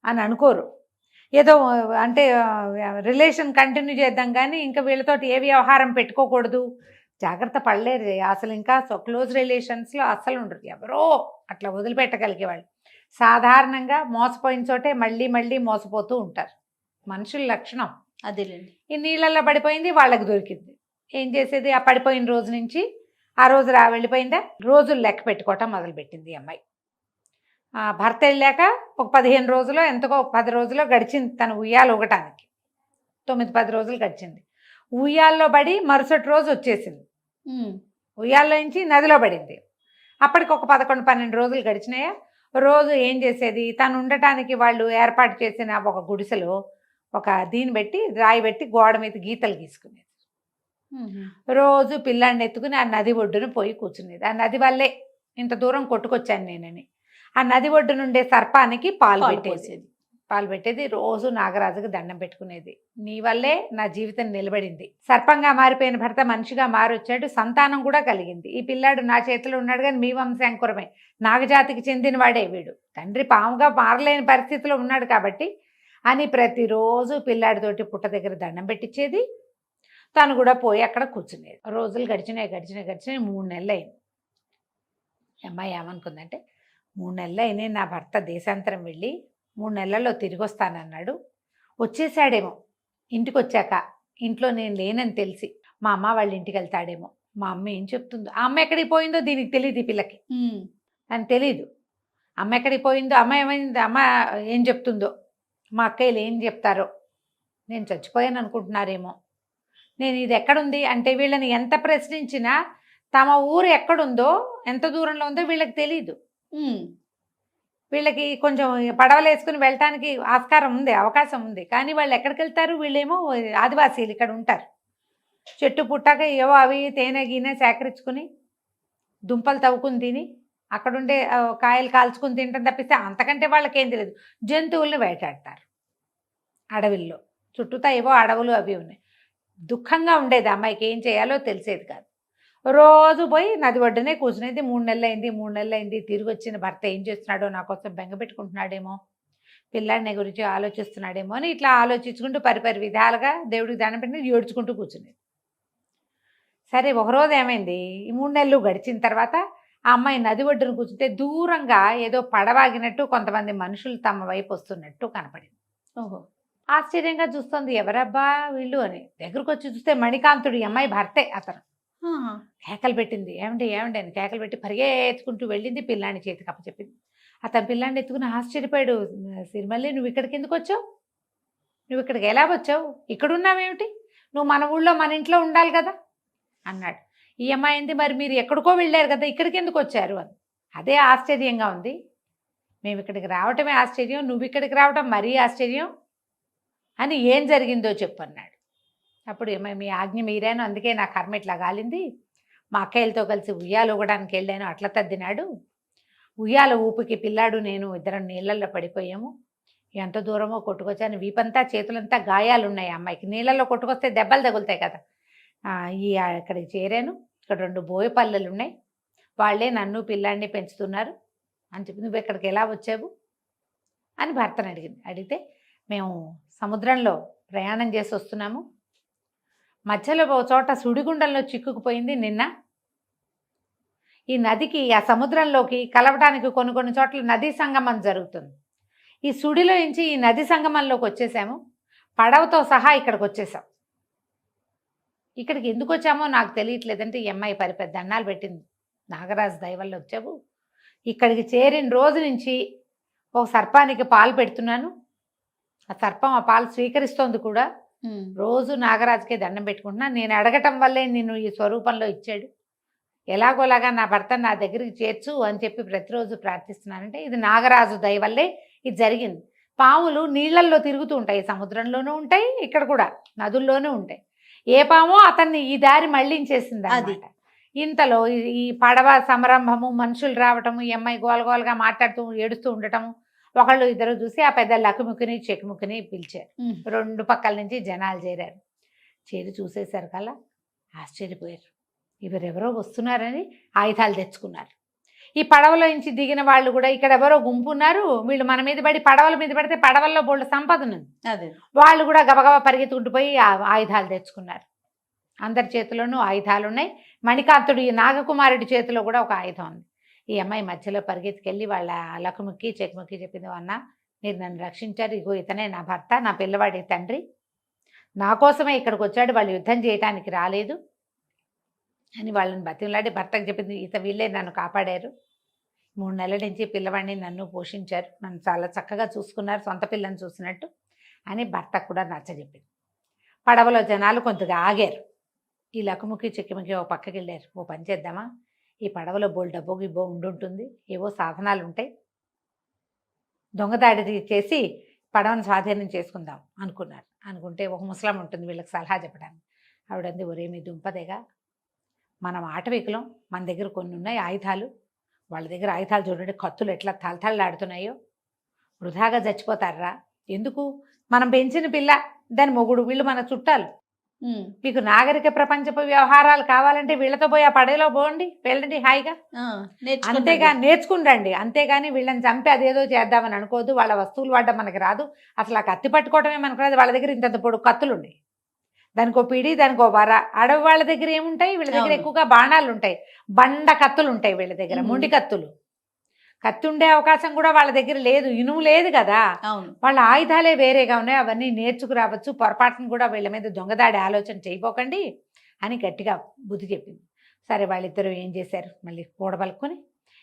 అని అనుకోరు. ఏదో అంటే రిలేషన్ కంటిన్యూ చేద్దాం కానీ ఇంకా వీళ్ళతోటి ఏ వ్యవహారం పెట్టుకోకూడదు, జాగ్రత్త పడలేరు జయ. అసలు ఇంకా క్లోజ్ రిలేషన్స్లో అస్సలు ఉండరు. ఎవరో అట్లా వదిలిపెట్టగలిగే వాళ్ళు. సాధారణంగా మోసపోయిన చోటే మళ్ళీ మళ్ళీ మోసపోతూ ఉంటారు. మనుషుల లక్షణం అదేలేండి. ఈ నీళ్ళల్లో పడిపోయింది, వాళ్ళకి దొరికింది. ఏం చేసేది, ఆ పడిపోయిన రోజు నుంచి ఆ రోజు వెళ్ళిపోయిందా, రోజులు లెక్క పెట్టుకోవటం మొదలుపెట్టింది ఈ అమ్మాయి. భర్త వెళ్ళాక ఒక 15 రోజులో ఎంతకో 10 రోజులో గడిచింది తను ఉయ్యాలు ఊగటానికి. 9-10 రోజులు గడిచింది. ఉయ్యాల్లో పడి మరుసటి రోజు వచ్చేసింది. ఉయ్యాల్లో నుంచి నదిలో పడింది. అప్పటికి ఒక 11-12 రోజులు గడిచినాయా. రోజు ఏం చేసేది, తను ఉండటానికి వాళ్ళు ఏర్పాటు చేసిన ఒక గుడిసెలో ఒక దీన్ని పెట్టి రాయి పెట్టి గోడ మీద గీతలు గీసుకునేది. రోజు పిల్లాన్ని ఎత్తుకుని ఆ నది ఒడ్డును పోయి కూర్చునేది. ఆ నది వల్లే ఇంత దూరం కొట్టుకొచ్చాను నేనని. ఆ నది ఒడ్డు నుండే సర్పానికి పాలు పెట్టేది. రోజు నాగరాజుకి దండం పెట్టుకునేది. నీ వల్లే నా జీవితం నిలబడింది. సర్పంగా మారిపోయిన భర్త మనిషిగా మారొచ్చాడు, సంతానం కూడా కలిగింది. ఈ పిల్లాడు నా చేతిలో ఉన్నాడు కానీ మీ వంశాంకురమే, నాగజాతికి చెందిన వాడే వీడు. తండ్రి పాముగా మారలేని పరిస్థితిలో ఉన్నాడు కాబట్టి అని ప్రతిరోజు పిల్లాడితోటి పుట్ట దగ్గర దండం పెట్టించేది. తను కూడా పోయి అక్కడ కూర్చునేది. రోజులు గడిచినాయి 3 నెలలు అయింది. అమ్మాయి ఏమనుకుందంటే 3 నెలలు అయినాయి నా భర్త దేశాంతరం వెళ్ళి 3 నెలల్లో తిరిగి వస్తానన్నాడు. వచ్చేసాడేమో ఇంటికి వచ్చాక, ఇంట్లో నేను లేనని తెలిసి మా అమ్మ వాళ్ళ ఇంటికి వెళ్తాడేమో. మా అమ్మ ఏం చెప్తుందో, ఆ అమ్మ ఎక్కడికి పోయిందో దీనికి తెలియదు, ఈ పిల్లకి అని తెలీదు. అమ్మ ఎక్కడికి పోయిందో, అమ్మ ఏమైంది, అమ్మ ఏం చెప్తుందో, మా అక్కయ్యలు ఏం చెప్తారో, నేను చచ్చిపోయాను అనుకుంటున్నారేమో. నేను ఇది ఎక్కడుంది అంటే వీళ్ళని ఎంత ప్రశ్నించినా తమ ఊరు ఎక్కడుందో, ఎంత దూరంలో ఉందో వీళ్ళకి తెలీదు. వీళ్ళకి కొంచెం పడవలు వేసుకుని వెళ్ళటానికి ఆస్కారం ఉంది, అవకాశం ఉంది. కానీ వాళ్ళు ఎక్కడికి వెళ్తారు, వీళ్ళేమో ఆదివాసీలు ఇక్కడ ఉంటారు. చెట్టు పుట్టాక ఏవో అవి తేనె గీనె సేకరించుకుని దుంపలు తవ్వుకుని తిని అక్కడుండే కాయలు కాల్చుకుని తింటాం తప్పిస్తే అంతకంటే వాళ్ళకేం తెలియదు. జంతువుల్ని వేటాడతారు అడవిల్లో, చుట్టూతా ఏవో అడవులు అవి ఉన్నాయి. దుఃఖంగా ఉండేది అమ్మాయికి, ఏం చేయాలో తెలిసేది కాదు. రోజు పోయి నది ఒడ్డునే కూర్చునేది. 3 నెలలు అయింది, 3 నెలలు అయింది. తిరిగి వచ్చిన భర్త ఏం చేస్తున్నాడో, నా కోసం బెంగ పెట్టుకుంటున్నాడేమో, పిల్లాడిని గురించి ఆలోచిస్తున్నాడేమో అని ఇట్లా ఆలోచించుకుంటూ పరిపరి విధాలుగా దేవుడికి దండం పెట్టి ఏడ్చుకుంటూ కూర్చునేది. సరే ఒకరోజు ఏమైంది, ఈ 3 నెలలు గడిచిన తర్వాత ఆ అమ్మాయి నది ఒడ్డున కూర్చుంటే దూరంగా ఏదో పడవాగినట్టు కొంతమంది మనుషులు తమ వైపు వస్తున్నట్టు కనపడింది. ఓహో. ఆశ్చర్యంగా చూస్తుంది, ఎవరబ్బా వీళ్ళు అని. దగ్గరకు వచ్చి చూస్తే మణికాంతుడు, ఈ అమ్మాయి భర్తే అతను. కేకలు పెట్టింది, ఏమండి ఏమండి అని కేకలు పెట్టి పరిగెత్తుకుంటూ వెళ్ళింది, పిల్లాన్ని చేతికి అప్పచెప్పింది. అతను పిల్లాన్ని ఎత్తుకుని ఆశ్చర్యపోయాడు. సిరిమల్లి, నువ్వు ఇక్కడికి ఎందుకు వచ్చావు, నువ్వు ఇక్కడికి ఎలా వచ్చావు, ఇక్కడున్నావేమిటి, నువ్వు మన ఊళ్ళో మన ఇంట్లో ఉండాలి కదా అన్నాడు. ఈ అమ్మాయి ఏంది, మరి మీరు ఎక్కడికో వెళ్ళారు కదా, ఇక్కడికి ఎందుకు వచ్చారు అని. అదే ఆశ్చర్యంగా ఉంది, మేము ఇక్కడికి రావటమే ఆశ్చర్యం, నువ్వు ఇక్కడికి రావటం మరీ ఆశ్చర్యం అని, ఏం జరిగిందో చెప్పు అన్నాడు. అప్పుడు మీ ఆజ్ఞ మీరాను, అందుకే నా కర్మ ఇట్లా గాలింది. మా అక్కయ్యలతో కలిసి ఉయ్యాలు ఊగడానికి వెళ్ళాను, అట్లా తద్దినాడు. ఉయ్యాల ఊపికి పిల్లాడు నేను ఇద్దరం నీళ్ళల్లో పడిపోయాము. ఎంత దూరమో కొట్టుకొచ్చాను, వీపంతా చేతులంతా గాయాలు ఉన్నాయి అమ్మాయికి. నీళ్ళల్లో కొట్టుకొస్తే దెబ్బలు తగులుతాయి కదా. ఇక్కడికి చేరాను, ఇక్కడ 2 బోయ పల్లెలు ఉన్నాయి, వాళ్ళే నన్ను పిల్లాడిని పెంచుతున్నారు అని చెప్పి, నువ్వు ఇక్కడికి ఎలా వచ్చావు అని భర్తను అడిగింది. అడిగితే, మేము సముద్రంలో ప్రయాణం చేసి వస్తున్నాము, మధ్యలో ఒక చోట సుడిగుండంలో చిక్కుకుపోయింది నిన్న. ఈ నదికి ఆ సముద్రంలోకి కలవటానికి కొన్ని చోట్ల నదీ సంగమం జరుగుతుంది. ఈ సుడిలో నుంచి ఈ నది సంగమంలోకి వచ్చేసాము, పడవతో సహా ఇక్కడికి వచ్చేసాం. ఇక్కడికి ఎందుకు వచ్చామో నాకు తెలియట్లేదంటే ఈ అమ్మాయి పెద్ద అన్నాలు పెట్టింది. నాగరాజు దయవల్ల వచ్చావు, ఇక్కడికి చేరిన రోజు నుంచి ఒక సర్పానికి పాలు పెడుతున్నాను, ఆ సర్పం ఆ పాలు స్వీకరిస్తోంది కూడా. రోజు నాగరాజుకే దండం పెట్టుకుంటున్నా, నేను అడగటం వల్లే నిన్ను ఈ స్వరూపంలో ఇచ్చాడు, ఎలాగోలాగా నా భర్త నా దగ్గరికి చేర్చు అని చెప్పి ప్రతిరోజు ప్రార్థిస్తున్నానంటే ఇది నాగరాజు దయ వల్లే ఇది జరిగింది. పాములు నీళ్లల్లో తిరుగుతూ ఉంటాయి, సముద్రంలోనూ ఉంటాయి, ఇక్కడ కూడా నదుల్లోనూ ఉంటాయి. ఏ పామో అతన్ని ఈ దారి మళ్ళించేసింది అన్నమాట. ఇంతలో ఈ పడవ సంరంభము, మనుషులు రావటము, ఈ అమ్మాయి గోలగోలుగా మాట్లాడుతూ ఏడుస్తూ ఉండటము, ఒకళ్ళు ఇద్దరు చూసి ఆ పెద్ద లకుముక్కుని చెక్కుముక్కుని పిలిచారు. 2 పక్కల నుంచి జనాలు చేరారు. చేరి చూసేసరి కల్లా ఆశ్చర్యపోయారు. ఎవరెవరో వస్తున్నారని ఆయుధాలు తెచ్చుకున్నారు. ఈ పడవలో నుంచి దిగిన వాళ్ళు కూడా ఇక్కడ ఎవరో గుంపు ఉన్నారు, వీళ్ళు మన మీద పడి పడవల మీద పడితే పడవల్లో బోల్డ్ సంపద ఉంది, వాళ్ళు కూడా గబగబా పరిగెత్తుకుంటూ పోయి ఆయుధాలు తెచ్చుకున్నారు. అందరి చేతిలోనూ ఆయుధాలు ఉన్నాయి. మణికాంతుడు ఈ నాగకుమారుడి చేతిలో కూడా ఒక ఆయుధం ఉంది. ఈ అమ్మాయి మధ్యలో పరిగెత్తుకెళ్ళి వాళ్ళ లకుముక్కి చెక్కుముక్కి చెప్పింది, అన్న మీరు నన్ను రక్షించారు, ఇగో ఇతనే నా భర్త, నా పిల్లవాడి తండ్రి, నా కోసమే ఇక్కడికి వచ్చాడు, వాళ్ళు యుద్ధం చేయటానికి రాలేదు అని వాళ్ళని బతిమలాడి భర్తకు చెప్పింది. వీళ్ళే నన్ను కాపాడారు, 3 నెలల నుంచి పిల్లవాడిని నన్ను పోషించారు, నన్ను చాలా చక్కగా చూసుకున్నారు, సొంత పిల్లని చూసినట్టు అని భర్తకు కూడా నచ్చజెప్పింది. పడవలో జనాలు కొద్దిగా ఆగారు. ఈ లకుముక్కి చెక్కుముక్కి ఓ పక్కకి వెళ్ళారు. ఓ పని చేద్దామా, ఈ పడవలో బోల్ డబ్బో గిబ్బో ఉండుంటుంది, ఏవో సాధనాలు ఉంటాయి, దొంగదాడి చేసి పడవను స్వాధీనం చేసుకుందాం అనుకున్నారు. అనుకుంటే ఒక ముసలాం ఉంటుంది వీళ్ళకి సలహా చెప్పడానికి. ఆవిడంది, ఒరే మీ దుంపదేగా, మనం ఆటవికులం, మన దగ్గర కొన్ని ఉన్నాయి ఆయుధాలు, వాళ్ళ దగ్గర ఆయుధాలు చూడండి, కత్తులు ఎట్లా తలతళ్ళాడుతున్నాయో, వృధాగా చచ్చిపోతారా ఎందుకు, మనం పెంచిన పిల్ల, దాని మొగుడు, వీళ్ళు మన చుట్టాలు, మీకు నాగరిక ప్రపంచపు వ్యవహారాలు కావాలంటే వీళ్ళతో పోయి ఆ పడవలో పోండి, వెళ్ళండి హాయిగా, అంతేగా నేర్చుకుండండి, అంతేగాని వీళ్ళని చంపి అదేదో చేద్దామని అనుకోదు. వాళ్ళ వస్తువులు వాడడం మనకి రాదు, అసలు ఆ కత్తి పట్టుకోవడమే మనకు రాదు. వాళ్ళ దగ్గర ఇంత పొడుగు కత్తులు ఉన్నాయి, దానికో పిడి, దానికో వర. అడవి వాళ్ళ దగ్గర ఏముంటాయి, వీళ్ళ దగ్గర ఎక్కువగా బాణాలు ఉంటాయి, బండ కత్తులు ఉంటాయి వీళ్ళ దగ్గర, మొండి కత్తులు. కత్తి ఉండే అవకాశం కూడా వాళ్ళ దగ్గర లేదు, ఇనుము లేదు కదా, అవును. వాళ్ళ ఆయుధాలే వేరేగా ఉన్నాయి, అవన్నీ నేర్చుకురావచ్చు, పొరపాటును కూడా వీళ్ళ మీద దొంగదాడి ఆలోచన చేయపోకండి అని గట్టిగా బుద్ధి చెప్పింది. సరే వాళ్ళిద్దరూ ఏం చేశారు, మళ్ళీ కూడబలుక్కుని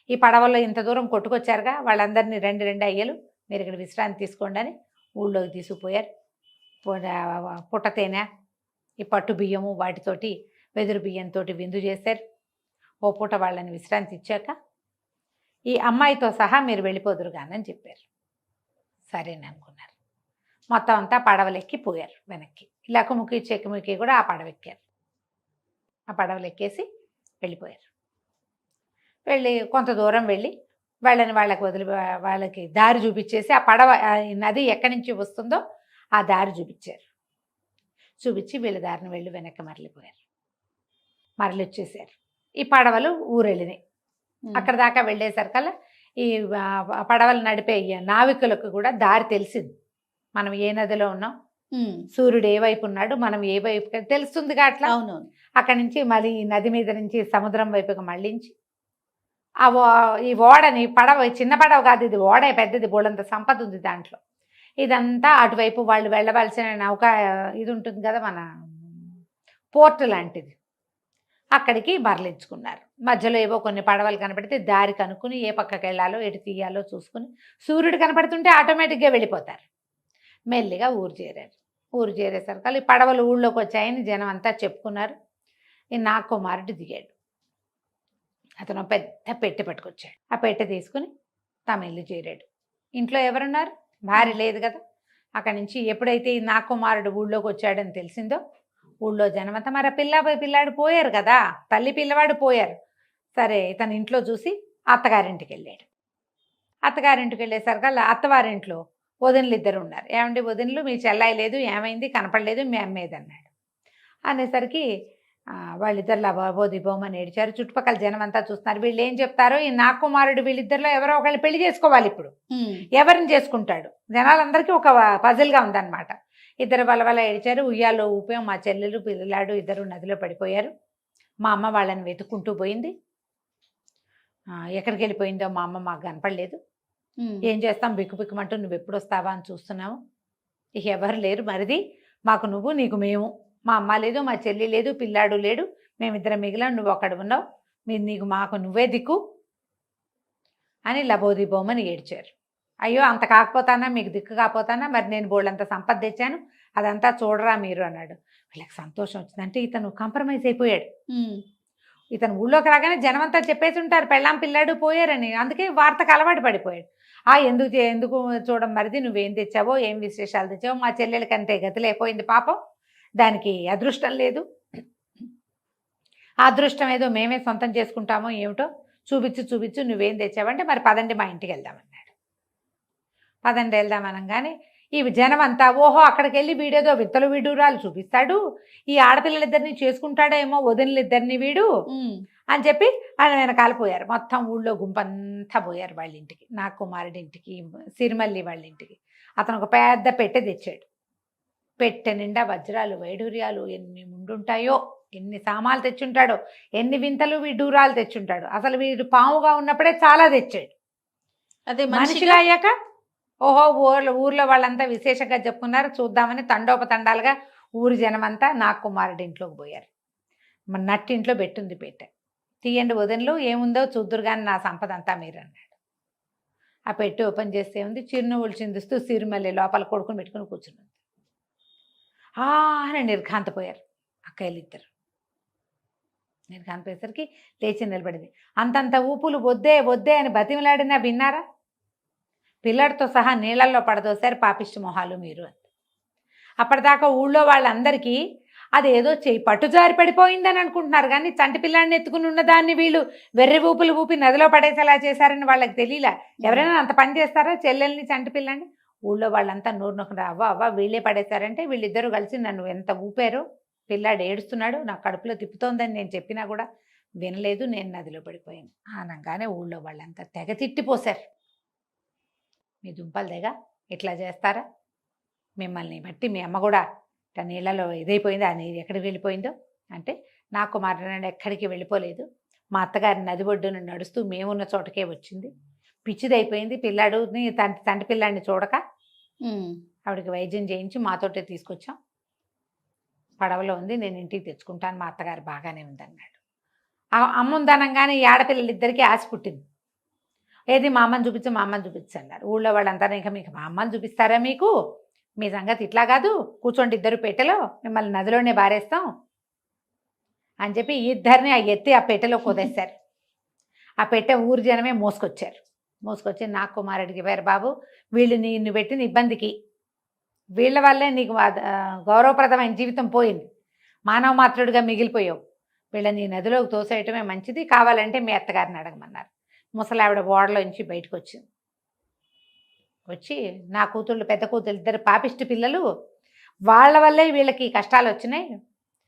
ఈ పడవల్లో ఇంత దూరం కొట్టుకొచ్చారుగా, వాళ్ళందరినీ రెండు రెండు అయ్యలు మీరు ఇక్కడ విశ్రాంతి తీసుకోండి అని ఊళ్ళోకి తీసుకుపోయారు. పుట్ట తేనె, ఈ పట్టు బియ్యము వాటితోటి వెదురు బియ్యంతో విందు చేశారు. ఓ పూట వాళ్ళని విశ్రాంతి ఇచ్చాక ఈ అమ్మాయితో సహా మీరు వెళ్ళిపోదురు కానని చెప్పారు. సరేని అనుకున్నారు. మొత్తం అంతా పడవలెక్కి పోయారు వెనక్కి. లకుముకి చెక్కుముకి కూడా ఆ పడవెక్కారు. ఆ పడవలెక్కేసి వెళ్ళిపోయారు. వెళ్ళి కొంత దూరం వెళ్ళి వాళ్ళకి దారి చూపించేసి ఆ పడవ నది ఎక్కడి నుంచి వస్తుందో ఆ దారి చూపించారు. చూపించి వీళ్ళ దారిని వెళ్ళి వెనక్కి మరలిపోయారు. మరలి వచ్చేసారు. ఈ పడవలు ఊరెళ్ళినాయి. అక్కడ దాకా వెళ్ళేసరికల్లా ఈ పడవలు నడిపే నావికులకు కూడా దారి తెలిసింది. మనం ఏ నదిలో ఉన్నాం, సూర్యుడు ఏ వైపు ఉన్నాడు, మనం ఏ వైపు తెలుస్తుందిగా. అట్లా అక్కడి నుంచి మళ్ళీ ఈ నది మీద నుంచి సముద్రం వైపుకి మళ్ళించి ఈ ఓడని, పడవ చిన్న పడవ కాదు ఇది, ఓడ పెద్దది, బోళ్ళంత సంపద ఉంది దాంట్లో. ఇదంతా అటువైపు వాళ్ళు వెళ్ళవలసిన నౌక ఇది ఉంటుంది కదా, మన పోర్ట్ లాంటిది, అక్కడికి మరలించుకున్నారు. మధ్యలో ఏవో కొన్ని పడవలు కనపడితే దారి కనుక్కుని ఏ పక్కకి వెళ్ళాలో ఎటు తీయాలో చూసుకుని, సూర్యుడు కనపడుతుంటే ఆటోమేటిక్గా వెళ్ళిపోతారు. మెల్లిగా ఊరు చేరారు. ఊరు చేరేసరికి ఈ పడవలు ఊళ్ళోకి వచ్చాయని జనం అంతా చెప్పుకున్నారు. ఈ నాగకుమారుడు దిగాడు. అతను పెద్ద పెట్టె పట్టుకొచ్చాడు. ఆ పెట్టె తీసుకుని తమ ఇల్లు చేరాడు. ఇంట్లో ఎవరున్నారు, భార్య లేదు కదా. అక్కడి నుంచి ఎప్పుడైతే ఈ నాగకుమారుడు ఊళ్ళోకి వచ్చాడని తెలిసిందో ఊళ్ళో జనమంతా, మరి పిల్లాడు పోయారు కదా, తల్లి పిల్లవాడు పోయారు. సరే ఇతను ఇంట్లో చూసి అత్తగారింటికి వెళ్ళాడు. అత్తగారింటికి వెళ్ళేసరికి అత్తవారింట్లో వదినలు ఇద్దరు ఉన్నారు. ఏమండి వదినలు, మీ చెల్లాయి లేదు, ఏమైంది, కనపడలేదు, మీ అమ్మేది అన్నాడు. అనేసరికి వాళ్ళిద్దరు లబోదిబోమని ఏడిచారు. చుట్టుపక్కల జనం అంతా చూస్తున్నారు. వీళ్ళు ఏం చెప్తారో, ఈ నాగకుమారుడు వీళ్ళిద్దరిలో ఎవరో ఒకళ్ళు పెళ్లి చేసుకోవాలి. ఇప్పుడు ఎవరిని చేసుకుంటాడు, జనాలందరికీ ఒక పజిల్గా ఉందన్నమాట. ఇద్దరు వలవల ఏడిచారు. ఉయ్యాలో ఊపాం. మా చెల్లెలు పిల్లాడు ఇద్దరు నదిలో పడిపోయారు. మా అమ్మ వాళ్ళని వెతుక్కుంటూ పోయింది. ఎక్కడికి వెళ్ళిపోయిందో మా అమ్మ మాకు కనపడలేదు. ఏం చేస్తాం, బిక్కుబిక్కుమంటూ నువ్వు ఎప్పుడు వస్తావా అని చూస్తున్నాము. ఇక ఎవరు లేరు, మరిది మాకు నువ్వు, నీకు మేము. మా అమ్మ లేదు, మా చెల్లి లేదు, పిల్లాడు లేడు, మేమిద్దరం మిగిలాం, నువ్వు అక్కడ ఉన్నావు, నీకు మాకు నువ్వే దిక్కు అని లబోదిబోమని ఏడ్చారు. అయ్యో అంత కాకపోతానా, మీకు దిక్కు కాకపోతానా, మరి నేను బోళ్ళంత సంపద తెచ్చాను, అదంతా చూడరా మీరు అన్నాడు. వీళ్ళకి సంతోషం వచ్చిందంటే ఇతను కాంప్రమైజ్ అయిపోయాడు. ఇతను ఊళ్ళోకి రాగానే జనమంతా చెప్పేసి ఉంటారు పెళ్ళాం పిల్లాడు పోయారని. అందుకే వార్తకు అలవాటు పడిపోయాడు. ఎందుకు చూడం మరిది, నువ్వేం తెచ్చావో, ఏం విశేషాలు తెచ్చావో, మా చెల్లెల కంటే గతిలేకపోయింది పాపం, దానికి అదృష్టం లేదు, ఆ అదృష్టం ఏదో మేమే సొంతం చేసుకుంటామో ఏమిటో, చూపించు నువ్వేం తెచ్చావంటే, మరి పదండి మా ఇంటికి వెళ్దామన్నాడు. పదండి వెళ్దామనగానే ఈ జనం అంతా ఓహో అక్కడికి వెళ్ళి వీడేదో విత్తలు విడూరాలు చూపిస్తాడు, ఈ ఆడపిల్లలిద్దరిని చేసుకుంటాడేమో వదినలిద్దరిని వీడు అని చెప్పి ఆయన వెనకాల పోయారు. మొత్తం ఊళ్ళో గుంపంతా పోయారు వాళ్ళ ఇంటికి, నాగకుమారుడి ఇంటికి, సిరిమల్లి వాళ్ళ ఇంటికి. అతను ఒక పెద్ద పెట్టె తెచ్చాడు. పెట్టె నిండా వజ్రాలు వైడూర్యాలు ఎన్ని ముండుంటాయో, ఎన్ని సామాలు తెచ్చుంటాడో, ఎన్ని వింతలు విడూరాలు తెచ్చుంటాడు. అసలు వీడు పాముగా ఉన్నప్పుడే చాలా తెచ్చాడు. అదే మనిషిగా అయ్యాక ఓహో ఊర్లో వాళ్ళంతా విశేషంగా చెప్పుకున్నారు. చూద్దామని తండోపతండాలుగా ఊరి జనమంతా నాగకుమారుడి ఇంట్లోకి పోయారు. మన నట్టింట్లో పెట్టుంది పెట్టె. తీయండి వదినలు, ఏముందో చూద్దురు కానీ నా సంపద అంతా మీరు అన్నాడు. ఆ పెట్టి ఓపెన్ చేస్తే ఉంది, చిరునవ్వులు చిందిస్తూ సిరిమల్లి లోపల కొడుకుని పెట్టుకుని కూర్చున్నది. అని నిర్ఘాంతపోయారు అక్కయ్యలిద్దరు. నిర్ఘాంతపోయేసరికి లేచి నిలబడింది. అంతంత ఊపులు వద్దే అని బతిమలాడినా విన్నారా? పిల్లడితో సహా నీళ్ళల్లో పడదోసారు పాపిష్టి మొహాలు మీరు అని. అప్పటిదాకా ఊళ్ళో వాళ్ళందరికీ అదేదో పట్టుజారి పడిపోయిందని అనుకుంటున్నారు కానీ చంటి పిల్లాడిని ఎత్తుకుని ఉన్నదాన్ని వీళ్ళు వెర్రి ఊపులు ఊపి నదిలో పడేసేలా చేశారని వాళ్ళకి తెలియలా. ఎవరైనా అంత పని చేస్తారా చెల్లెల్ని చంటి పిల్లాడిని? ఊళ్ళో వాళ్ళంతా నోరు నొక్కడా అవ్వ వీళ్ళే పడేశారంటే వీళ్ళిద్దరూ కలిసి నన్ను ఎంత ఊపారో, పిల్లాడు ఏడుస్తున్నాడు, నా కడుపులో తిప్పుతోందని నేను చెప్పినా కూడా వినలేదు, నేను నదిలో పడిపోయాను అనగానే ఊళ్ళో వాళ్ళంతా తెగ తిట్టిపోశారు. మీ దుంపలు తెగ ఇట్లా చేస్తారా, మిమ్మల్ని బట్టి మీ అమ్మ కూడా ఇట్లా నీళ్ళలో ఇదైపోయింది, ఆ నీరు ఎక్కడికి వెళ్ళిపోయిందో అంటే, నా కుమారుడు ఎక్కడికి వెళ్ళిపోలేదు, మా అత్తగారి నది ఒడ్డున నడుస్తూ మేమున్న చోటకే వచ్చింది, పిచ్చిదైపోయింది. పిల్లాడుని తంటి పిల్లాడిని చూడక ఉమ్. ఆవిడకి వైద్యం చేయించి మాతోటే తీసుకొచ్చాం. పడవలో ఉంది, నేను ఇంటికి తెచ్చుకుంటాను, మా అత్తగారు బాగానే ఉందన్నాడు. ఆ అమ్మ ఉందనంగానే ఈ ఆడపిల్లలిద్దరికీ ఆశ పుట్టింది. ఏది మా అమ్మని చూపించు, మా అమ్మని చూపించు అన్నారు. ఊళ్ళో వాళ్ళంతా ఇంకా మీకు మా అమ్మని చూపిస్తారా, మీకు మీ సంగతి ఇట్లా కాదు, కూర్చోండి ఇద్దరు పెట్టెలో, మిమ్మల్ని నదిలోనే బారేస్తాం అని చెప్పి ఇద్దరిని ఎత్తి ఆ పెట్టెలో కుదేశారు. ఆ పెట్టె ఊరు జనమే మోసుకొచ్చారు. మోసుకొచ్చి నా కుమారుడికి వేరు బాబు, వీళ్ళు నిన్ను పెట్టిన ఇబ్బందికి వీళ్ళ వల్లే నీకు గౌరవప్రదమైన జీవితం పోయింది, మానవ మాత్రుడిగా మిగిలిపోయావు, వీళ్ళని నదిలోకి తోసేయటమే మంచిది, కావాలంటే మీ అత్తగారిని అడగమన్నారు. ముసలావిడ ఓడలోంచి బయటకు వచ్చింది. వచ్చి నా కూతుళ్ళు, పెద్ద కూతుళ్ళు ఇద్దరు పాపిష్టి పిల్లలు, వాళ్ళ వల్లే వీళ్ళకి కష్టాలు వచ్చినాయి,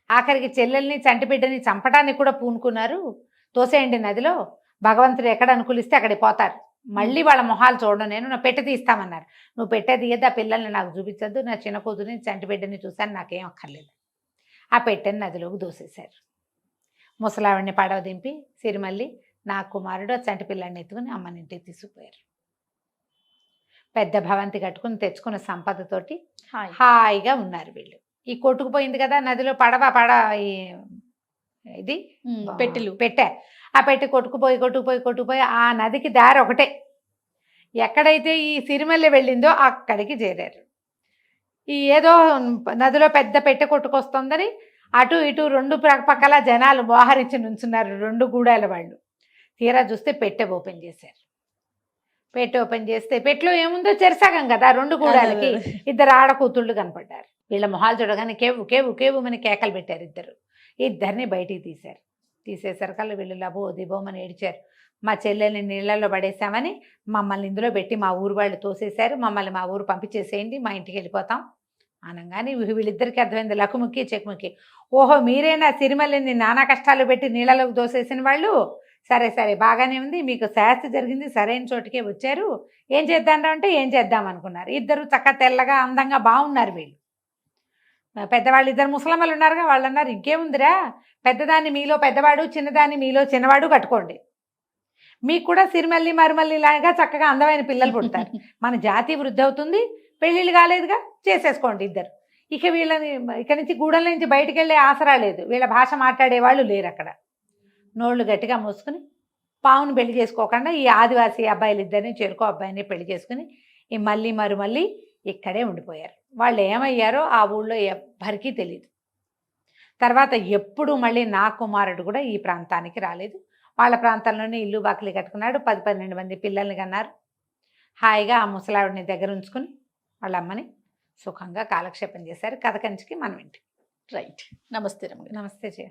ఆఖరికి చెల్లెల్ని చంటిబిడ్డని చంపడానికి కూడా పూనుకున్నారు, తోసేయండి నదిలో, భగవంతుడు ఎక్కడ అనుకూలిస్తే అక్కడికి పోతారు, మళ్ళీ వాళ్ళ మొహాలు చూడడం, నేను నా పెట్టె తీస్తామన్నారు. నువ్వు పెట్టె తీయద్దు, ఆ పిల్లల్ని నాకు చూపించద్దు, నా చిన్న కూతురిని చంటిబిడ్డని చూశాను, నాకేం అక్కర్లేదు. ఆ పెట్టెని నదిలోకి దోసేశారు. ముసలావిడిని పడవ దింపి సిరిమల్లి నా కుమారుడు చంటి పిల్లాడిని ఎత్తుకుని అమ్మని ఇంటికి తీసుకుపోయారు. పెద్ద భవంతి కట్టుకుని తెచ్చుకున్న సంపదతోటి హాయిగా ఉన్నారు వీళ్ళు. ఈ కొట్టుకుపోయింది కదా నదిలో పడవ ఇది పెట్టే, ఆ పెట్టి కొట్టుకుపోయి ఆ నదికి దారి ఒకటే, ఎక్కడైతే ఈ సిరిమల్లి వెళ్ళిందో అక్కడికి చేరారు. ఈ ఏదో నదిలో పెద్ద పెట్టె కొట్టుకొస్తుందని అటు ఇటు రెండు పక్కల జనాలు మోహరించి నుంచున్నారు, రెండు గూడాల వాళ్ళు. తీరా చూస్తే పెట్టె ఓపెన్ చేశారు. పెట్టె ఓపెన్ చేస్తే పెట్టెలో ఏముందో చెరసగం కదా, రెండు గూడాలకి ఇద్దరు ఆడకూతుళ్ళు కనపడ్డారు. వీళ్ళ మొహాలు చూడగానే కేవు కేవు కేవు అని కేకలు పెట్టారు. ఇద్దరిని బయటికి తీశారు. తీసేసరికల్లా వీళ్ళు లబో దిబోమని ఏడిచారు. మా చెల్లెల్ని నీళ్ళల్లో పడేసామని మమ్మల్ని ఇందులో పెట్టి మా ఊరు వాళ్ళు తోసేశారు, మమ్మల్ని మా ఊరు పంపించేసేయండి, మా ఇంటికి వెళ్ళిపోతాం అనగానే వీళ్ళిద్దరికీ అర్థమైంది, లకుముక్కి చెక్కుముక్కి. ఓహో మీరేనా సిరిమల్లిని నానా కష్టాలు పెట్టి నీళ్ళలోకి దోసేసిన వాళ్ళు, సరే సరే బాగానే ఉంది, మీకు శాస్తి జరిగింది, సరైన చోటుకే వచ్చారు, ఏం చేద్దామంటే ఏం చేద్దాం అనుకున్నారు. ఇద్దరు చక్కగా తెల్లగా అందంగా బాగున్నారు వీళ్ళు. పెద్దవాళ్ళు ఇద్దరు ముసలమ్మలు ఉన్నారుగా, వాళ్ళు అన్నారు ఇంకేముందిరా, పెద్దదాన్ని మీలో పెద్దవాడు, చిన్నదాన్ని మీలో చిన్నవాడు కట్టుకోండి, మీకు కూడా సిరిమల్లి మరుమల్లి లాగా చక్కగా అందమైన పిల్లలు పుడతారు, మన జాతి వృద్ధి అవుతుంది, పెళ్ళిళ్ళు కాలేదుగా చేసేసుకోండి ఇద్దరు. ఇక వీళ్ళని ఇక్కడి నుంచి గూడెల నుంచి బయటికి వెళ్ళే ఆసరా లేదు, వీళ్ళ భాష మాట్లాడేవాళ్ళు లేరు అక్కడ. నోళ్ళు గట్టిగా మూసుకుని పావును పెళ్లి చేసుకోకుండా ఈ ఆదివాసీ అబ్బాయిలు ఇద్దరిని చెరుకో అబ్బాయిని పెళ్లి చేసుకుని ఈ మళ్ళీ మరుమల్లి ఇక్కడే ఉండిపోయారు. వాళ్ళు ఏమయ్యారో ఆ ఊళ్ళో ఎవ్వరికీ తెలియదు. తర్వాత ఎప్పుడు మళ్ళీ నా కుమారుడు కూడా ఈ ప్రాంతానికి రాలేదు. వాళ్ళ ప్రాంతంలోనే ఇల్లు బాకలి కట్టుకున్నాడు, 10-12 మంది పిల్లల్ని కన్నారు. హాయిగా ఆ ముసలావిడిని దగ్గర ఉంచుకుని వాళ్ళ అమ్మని సుఖంగా కాలక్షేపం చేశారు. కథ కంచికి మనం ఇంటికి. రైట్. నమస్తే రమ్య. నమస్తే జయ.